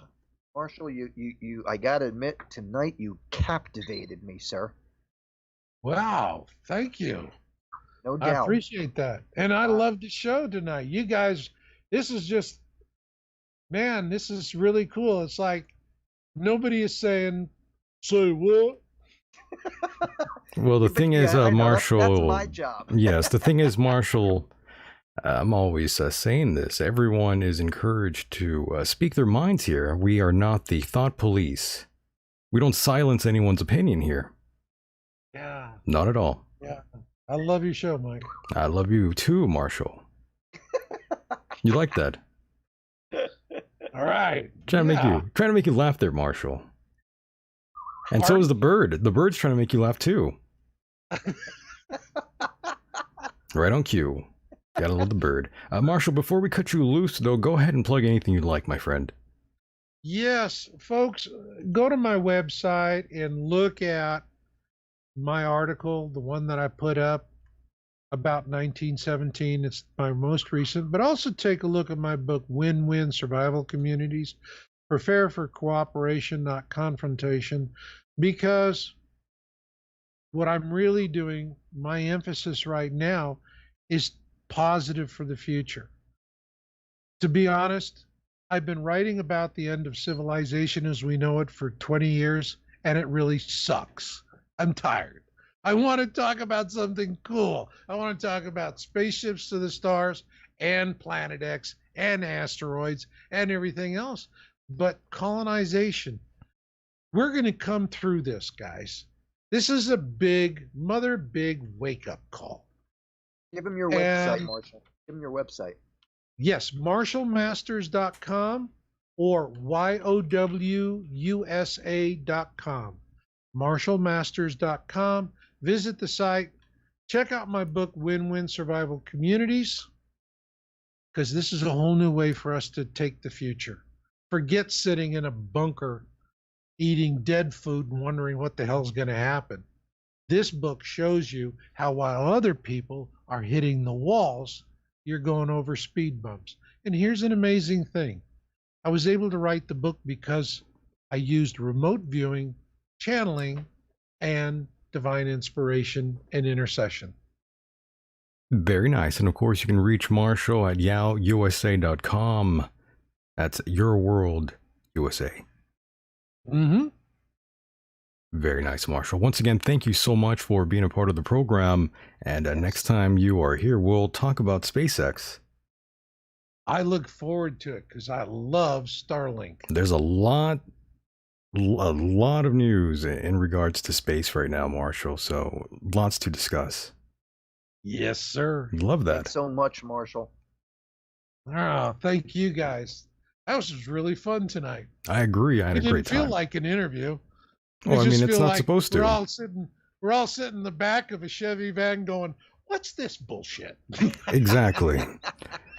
Marshall, you I gotta admit, tonight you captivated me, sir. Wow, thank you. No I doubt. appreciate that. And I love the show tonight. You guys, this is just, man, this is really cool. It's like nobody is saying, say what? Well, the thing is, I know, that's Marshall. my job. Yes, the thing is, Marshall. I'm always saying this. Everyone is encouraged to speak their minds here. We are not the thought police. We don't silence anyone's opinion here. Yeah, Not at all. yeah. I love your show, Mike. I love you too, Marshall. You like that? All right. Trying Yeah. to make you laugh there, Marshall. And so Pardon? is the bird. The bird's trying to make you laugh too. Right on cue. Gotta love the bird. Marshall, before we cut you loose, though, go ahead and plug anything you'd like, my friend. Yes, folks, go to my website and look at my article, the one that I put up about 1917. It's my most recent, but also take a look at my book, Win-Win Survival Communities. Prepare for cooperation, not confrontation, because what I'm really doing, my emphasis right now, is positive for the future. To be honest, I've been writing about the end of civilization as we know it for 20 years, and it really sucks. I'm tired. I want to talk about something cool. I want to talk about spaceships to the stars and Planet X and asteroids and everything else. But colonization, we're going to come through this, guys. This is a big wake-up call. Give him your website, And- Marshall. Give him your website. Yes, marshallmasters.com or YOWUSA.com. marshallmasters.com. Visit the site. Check out my book, Win-Win Survival Communities, because this is a whole new way for us to take the future. Forget sitting in a bunker eating dead food and wondering what the hell's going to happen. This book shows you how while other people are hitting the walls, you're going over speed bumps. And here's an amazing thing. I was able to write the book because I used remote viewing, channeling, and divine inspiration and intercession. Very nice. And of course, you can reach Marshall at yowusa.com. That's Your World USA. Mm-hmm. Very nice, Marshall. Once again, thank you so much for being a part of the program. And next time you are here, we'll talk about SpaceX. I look forward to it because I love Starlink. There's a lot of news in regards to space right now, Marshall. So lots to discuss. Yes, sir. Love that. Thanks so much, Marshall. Oh, thank you guys. That was really fun tonight. I agree. I had It a great didn't feel time. like an interview. Well, I just mean, it's feel not like supposed to. We're all sitting in the back of a Chevy van going, "What's this bullshit?" Exactly.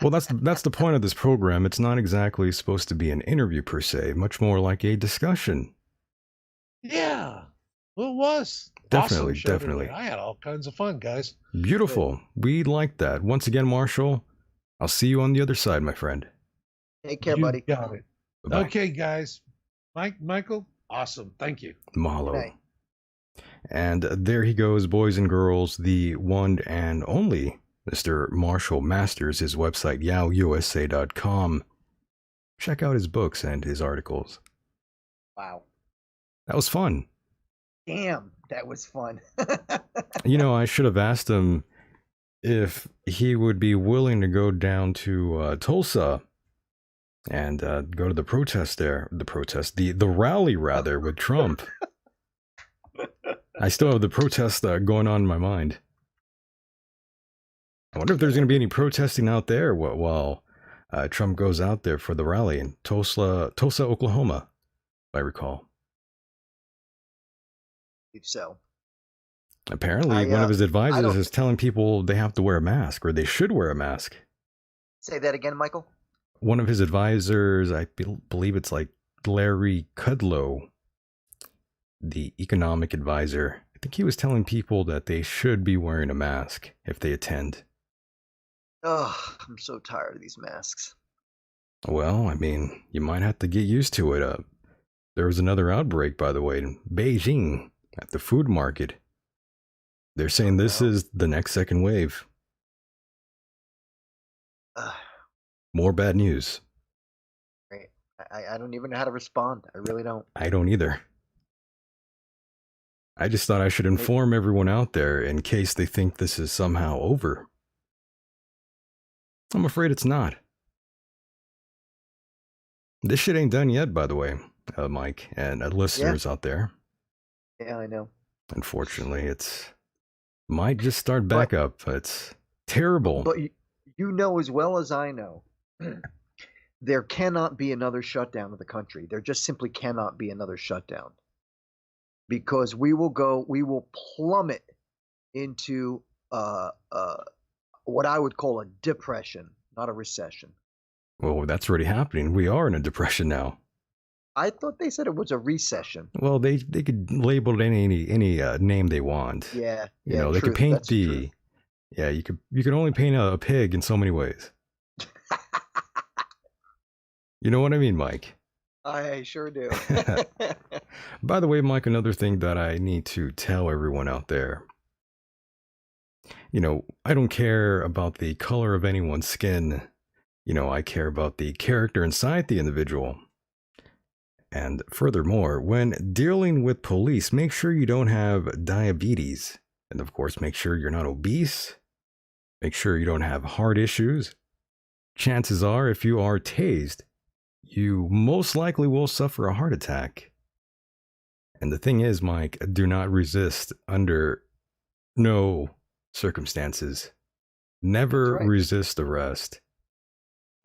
Well, that's the point of this program. It's not exactly supposed to be an interview per se, much more like a discussion. Yeah. Well, it was. Definitely, Awesome show definitely. tonight. I had all kinds of fun, guys. Beautiful. We like that. Once again, Marshall, I'll see you on the other side, my friend. Take care, You buddy. got it. Bye-bye. Okay, guys. Michael, awesome. Thank you. Mahalo. Good night. And there he goes, boys and girls, the one and only Mr. Marshall Masters, his website, yowusa.com. Check out his books and his articles. Wow. That was fun. Damn, that was fun. You know, I should have asked him if he would be willing to go down to Tulsa and go to the protest there. The rally, rather, with Trump. I still have the protest going on in my mind. I wonder if there's going to be any protesting out there while Trump goes out there for the rally in Tulsa, Oklahoma, if I recall. So Apparently, one of his advisors is telling people they have to wear a mask, or they should wear a mask. say that again, Michael. One of his advisors, I believe it's like Larry Kudlow, the economic advisor. I think he was telling people that they should be wearing a mask if they attend. Oh, I'm so tired of these masks. Well, I mean, you might have to get used to it. There was another outbreak, by the way, in Beijing at the food market. They're saying this is the next second wave. More bad news. Great. I don't even know how to respond. I really don't. I don't either. I just thought I should inform everyone out there in case they think this is somehow over. I'm afraid it's not. This shit ain't done yet, by the way, Mike, and listeners out there. Yeah, I know. Unfortunately, it's might just start back up. It's terrible. But you know as well as I know, there cannot be another shutdown of the country. There just simply cannot be another shutdown. Because we will plummet into what I would call a depression, not a recession. Well, that's already happening. We are in a depression now. I thought they said it was a recession. Well, they could label it any name they want. Yeah, you know, they could paint the. Yeah, you could only paint a pig in so many ways. You know what I mean, Mike? I sure do. By the way, Mike, another thing that I need to tell everyone out there. You know, I don't care about the color of anyone's skin. You know, I care about the character inside the individual. And furthermore, when dealing with police, make sure you don't have diabetes. And of course, make sure you're not obese. Make sure you don't have heart issues. Chances are, if you are tased, you most likely will suffer a heart attack. And the thing is, Mike, do not resist under no circumstances. Never resist arrest.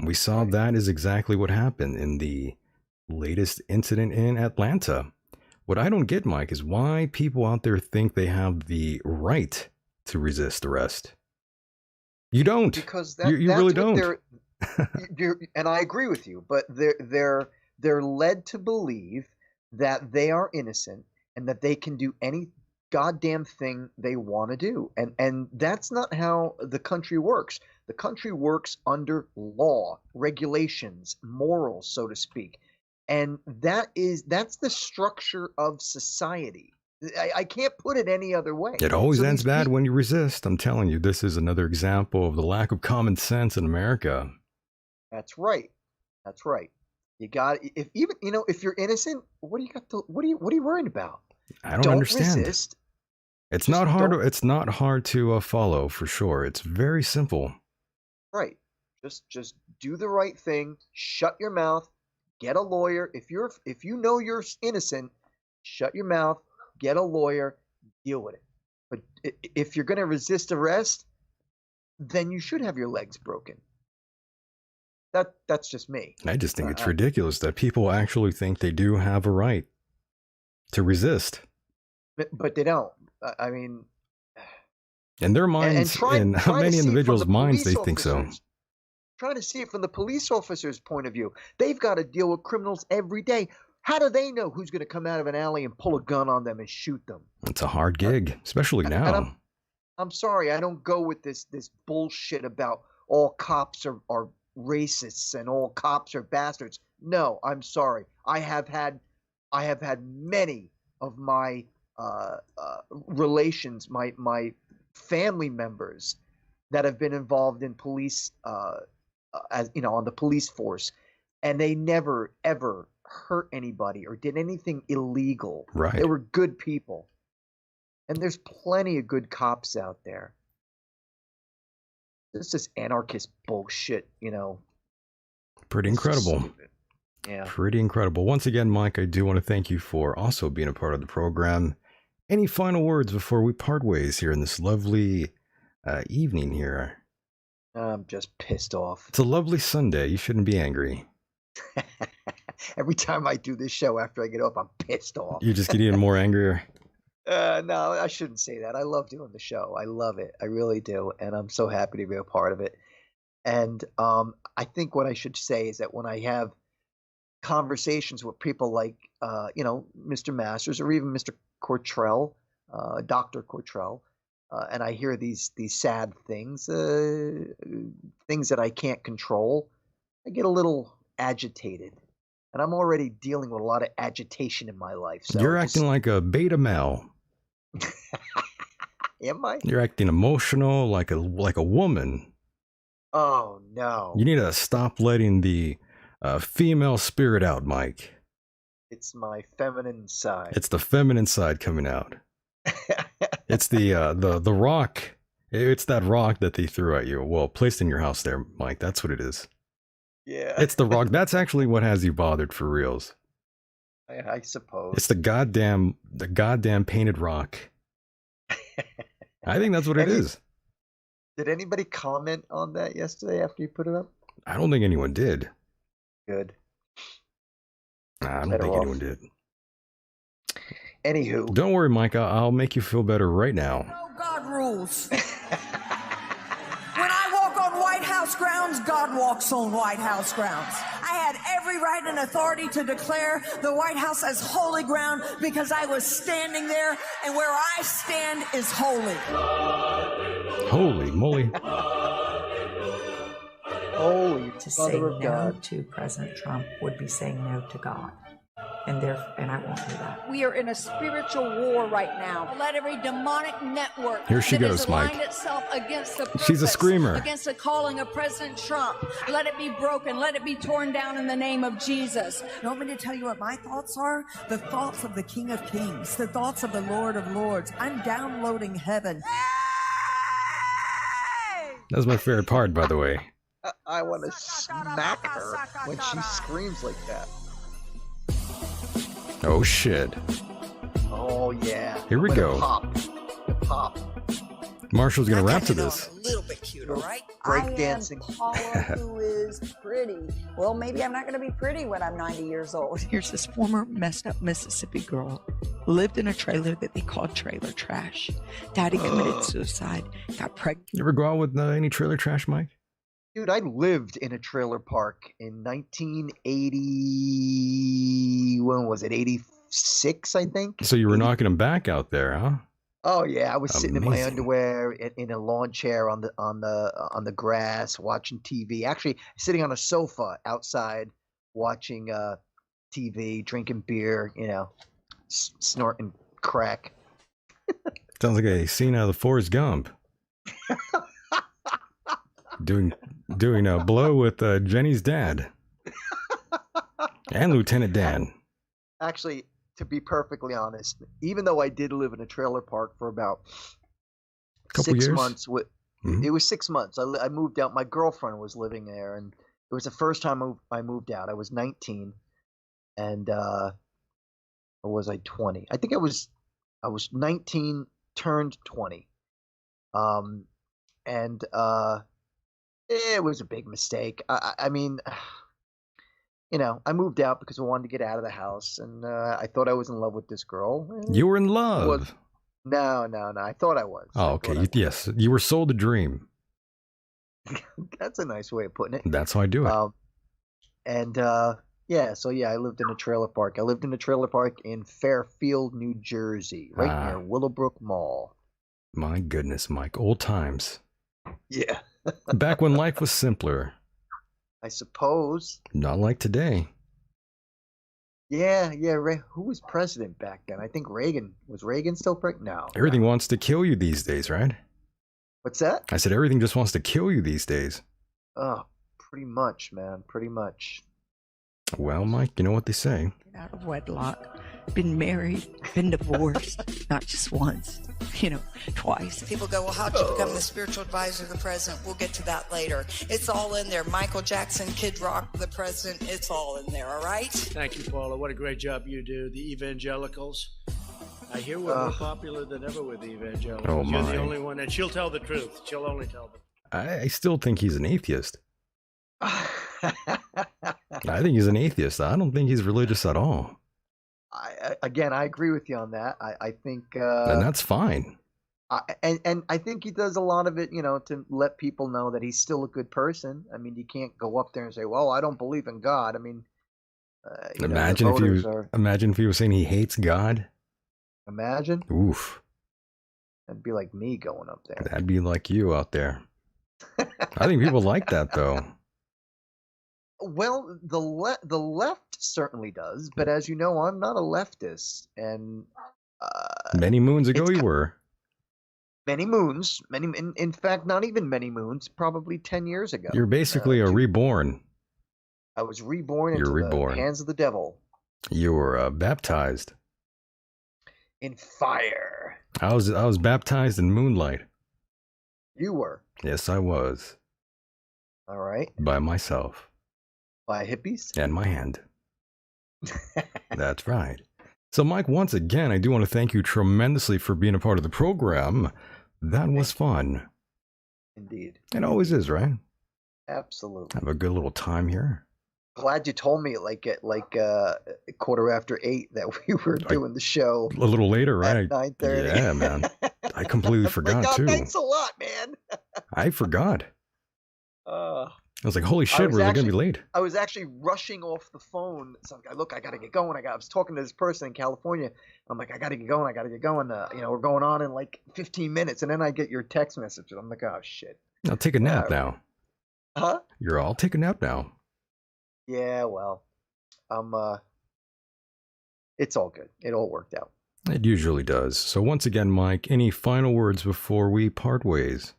We saw that is exactly what happened in the latest incident in Atlanta. What I don't get, Mike, is why people out there think they have the right to resist arrest. You don't. Because you really don't. And I agree with you, but they're led to believe that they are innocent and that they can do any goddamn thing they want to do. And that's not how the country works. The country works under law, regulations, morals, so to speak. And that's the structure of society. I can't put it any other way. It always ends bad when you resist. I'm telling you, this is another example of the lack of common sense in America. That's right. That's right. You got if you're innocent, what are you worried about? I don't understand. Resist. It's not hard. It's not hard to follow for sure. It's very simple. Right. Just do the right thing. Shut your mouth. Get a lawyer. If you know you're innocent, shut your mouth. Get a lawyer. Deal with it. But if you're going to resist arrest, then you should have your legs broken. That's just me. I just think it's ridiculous that people actually think they do have a right to resist. But they don't. I mean, in their minds, in many individuals' minds, they think so. Trying to see it from the police officer's point of view. They've got to deal with criminals every day. How do they know who's going to come out of an alley and pull a gun on them and shoot them? It's a hard gig, especially now. And I'm sorry, I don't go with this bullshit about all cops are racists and all cops are bastards. No, I'm sorry. I have had many of my relations, my family members that have been involved in police, as you know, on the police force, and they never ever hurt anybody or did anything illegal. Right. They were good people, and there's plenty of good cops out there. This is anarchist bullshit, you know. Pretty incredible. Yeah. Pretty incredible. Once again, Mike, I do want to thank you for also being a part of the program. Any final words before we part ways here in this lovely evening here? I'm just pissed off. It's a lovely Sunday. You shouldn't be angry. Every time I do this show after I get off, I'm pissed off. You just get even more angrier? No, I shouldn't say that. I love doing the show. I love it. I really do. And I'm so happy to be a part of it. And I think what I should say is that when I have conversations with people like, Mr. Masters or even Mr. Cortrell, Dr. Cortrell, and I hear these sad things, things that I can't control, I get a little agitated. And I'm already dealing with a lot of agitation in my life. So you're acting like a beta male. Am I? You're acting emotional like a woman. Oh no. You need to stop letting the female spirit out, Mike. It's my feminine side. It's the feminine side coming out. It's the rock. It's that rock that they threw at you. Well, placed in your house there, Mike. That's what it is. Yeah. It's the rock. That's actually what has you bothered for reals. I suppose. It's the goddamn painted rock. I think that's what it is. Did anybody comment on that yesterday after you put it up? I don't think anyone did. Good. I don't think anyone did. Anywho. Don't worry, Mike. I'll make you feel better right now. No, God rules. When I walk on White House grounds, God walks on White House grounds. I had every right and authority to declare the White House as holy ground because I was standing there, and where I stand is holy. Holy moly. Holy To say Mother of no God. to President Trump would be saying no to God. And I won't do that. We are in a spiritual war right now. Let every demonic network Here she that goes, has Mike. aligned itself against the She's a purpose, screamer. against the calling of President Trump. Let it be broken. Let it be torn down in the name of Jesus. You want me to tell you what my thoughts are? The thoughts of the King of Kings, the thoughts of the Lord of Lords. I'm downloading heaven. That's my favorite part, by the way. I want to smack her when she screams like that. Oh shit. Oh yeah. Here we Let it go. Pop. Marshall's gonna rap to I this. a little bit cute, all right? Break dancing. Paula, who is pretty. Well, maybe I'm not going to be pretty when I'm 90 years old. Here's this former messed up Mississippi girl, lived in a trailer that they called trailer trash. Daddy committed suicide, got pregnant. You ever go out with any trailer trash, Mike? Dude, I lived in a trailer park in 1980. When was it? 86, I think. So you were knocking them back out there, huh? Oh yeah, I was sitting in my Amazing. underwear in a lawn chair on the grass watching TV. Actually, sitting on a sofa outside watching TV, drinking beer, snorting crack. Sounds like a scene out of the Forrest Gump. doing a blow with Jenny's dad and Lieutenant Dan. Actually, to be perfectly honest, even though I did live in a trailer park for about Couple 6 years? months, Mhm. it was 6 months. I moved out. My girlfriend was living there, and it was the first time I moved out. I was 19, and or was I 20? I think I was 19, turned 20. And it was a big mistake. I mean, I moved out because I wanted to get out of the house, and I thought I was in love with this girl. and You were in I love. was- No. I thought I was. Oh, okay. Yes, you were sold a dream. That's a nice way of putting it. That's how I do it. I lived in a trailer park. I lived in a trailer park in Fairfield, New Jersey, right Ah. near Willowbrook Mall. My goodness, Mike. Old times. Yeah, Back when life was simpler. I suppose. Not like today. Yeah. Who was president back then? I think Reagan. Was Reagan still president? No. Everything wants to kill you these days, right? What's that? I said everything just wants to kill you these days. Oh, pretty much, man. Pretty much. Well, Mike, you know what they say. Out of wedlock, been married, been divorced, not just once, twice. People go, well, how'd you become the spiritual advisor of the president? We'll get to that later. It's all in there. Michael Jackson, Kid Rock, the president, it's all in there, all right? Thank you, Paula. What a great job you do. The evangelicals. I hear we're more popular than ever with the evangelicals. Oh, You're my. the only one, and she'll tell the truth. She'll only tell the truth. I still think he's an atheist. I think he's an atheist. I don't think he's religious at all. I agree with you on that. I think, And that's fine. and I think he does a lot of it, to let people know that he's still a good person. I mean, you can't go up there and say, "Well, I don't believe in God." I mean, Imagine if he was saying he hates God. Imagine. Oof. That'd be like me going up there. That'd be like you out there. I think people like that, though. Well, the left certainly does, but as you know, I'm not a leftist, and Many moons ago, it's you were. many moons, in fact, not even many moons, probably 10 years ago. You're basically a reborn. I was reborn You're into reborn. the hands of the devil. You were baptized in fire. I was baptized in moonlight. You were? Yes, I was. All right. By myself. By hippies? And my hand. That's right. So, Mike, once again, I do want to thank you tremendously for being a part of the program. That was fun. Indeed. It always is, right? Absolutely. Have a good little time here. Glad you told me at 8:15 that we were doing the show. A little later, right? At 9:30. Yeah, man. I completely forgot too. Thanks a lot, man. I forgot. I was like, holy shit, we're going to be late. I was actually rushing off the phone. So I'm like, look, I got to get going. I was talking to this person in California. I'm like, I got to get going. We're going on in like 15 minutes. And then I get your text message. And I'm like, oh, shit. I'll take a nap now. Huh? I'll take a nap now. Yeah, well, it's all good. It all worked out. It usually does. So once again, Mike, any final words before we part ways?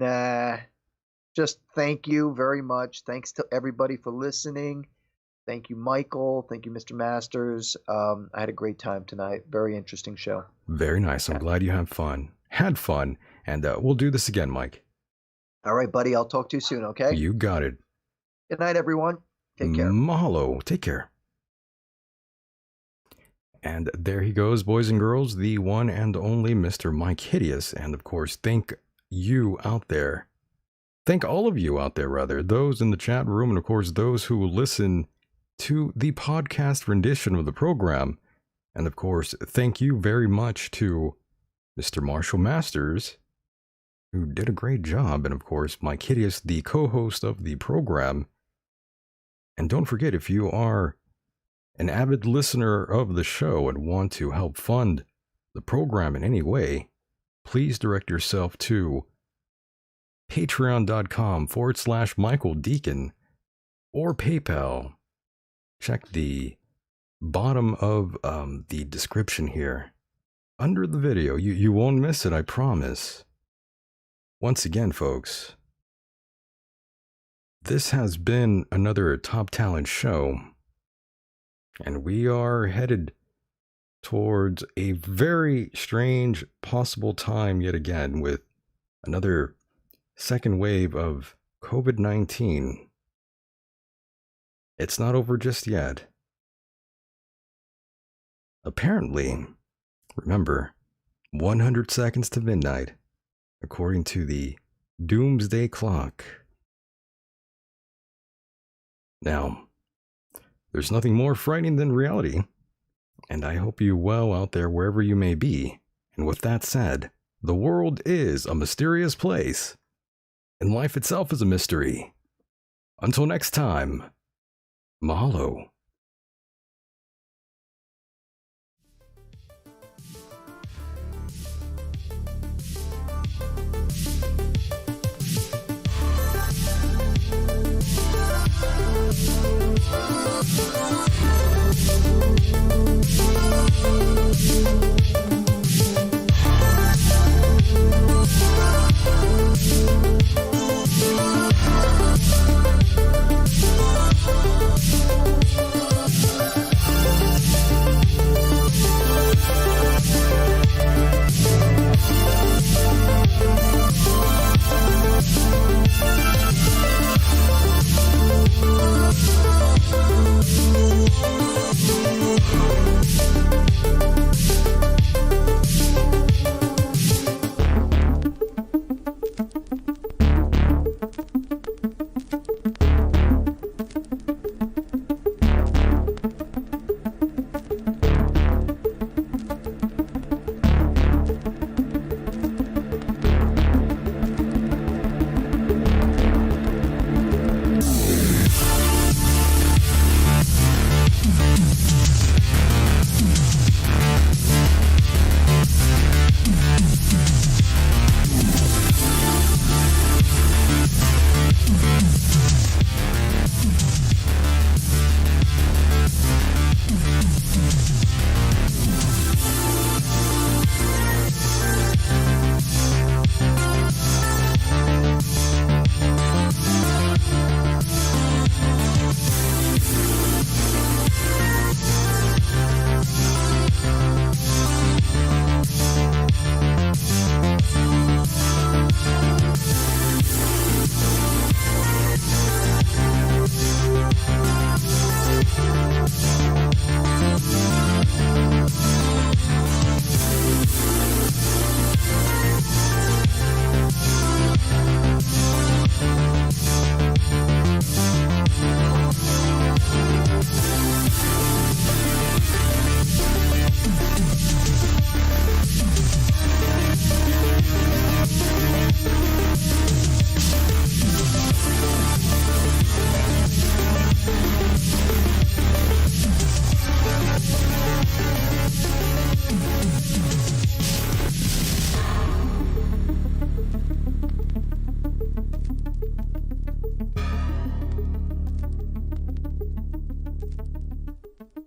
Nah, just thank you very much. Thanks to everybody for listening. Thank you, Michael. Thank you, Mr. Masters. I had a great time tonight. Very interesting show. Very nice. I'm glad you had fun. And we'll do this again, Mike. All right, buddy. I'll talk to you soon, okay? You got it. Good night, everyone. Take care. Mahalo. Take care. And there he goes, boys and girls, the one and only Mr. Mike Hideous. And of course, thank you out there. Thank all of you out there, rather. Those in the chat room, and of course, those who listen to the podcast rendition of the program. And of course, thank you very much to Mr. Marshall Masters, who did a great job. And of course, Mike Hideous, the co-host of the program. And don't forget, if you are an avid listener of the show and want to help fund the program in any way, please direct yourself to patreon.com/Michael Decon or PayPal. Check the bottom of the description here. Under the video, you won't miss it, I promise. Once again, folks, this has been another Top Talent show, and we are headed towards a very strange possible time yet again with another second wave of COVID-19. It's not over just yet. Apparently, remember, 100 seconds to midnight, according to the doomsday clock. Now, there's nothing more frightening than reality, and I hope you well out there wherever you may be. And with that said, the world is a mysterious place, and life itself is a mystery. Until next time, mahalo. Bye.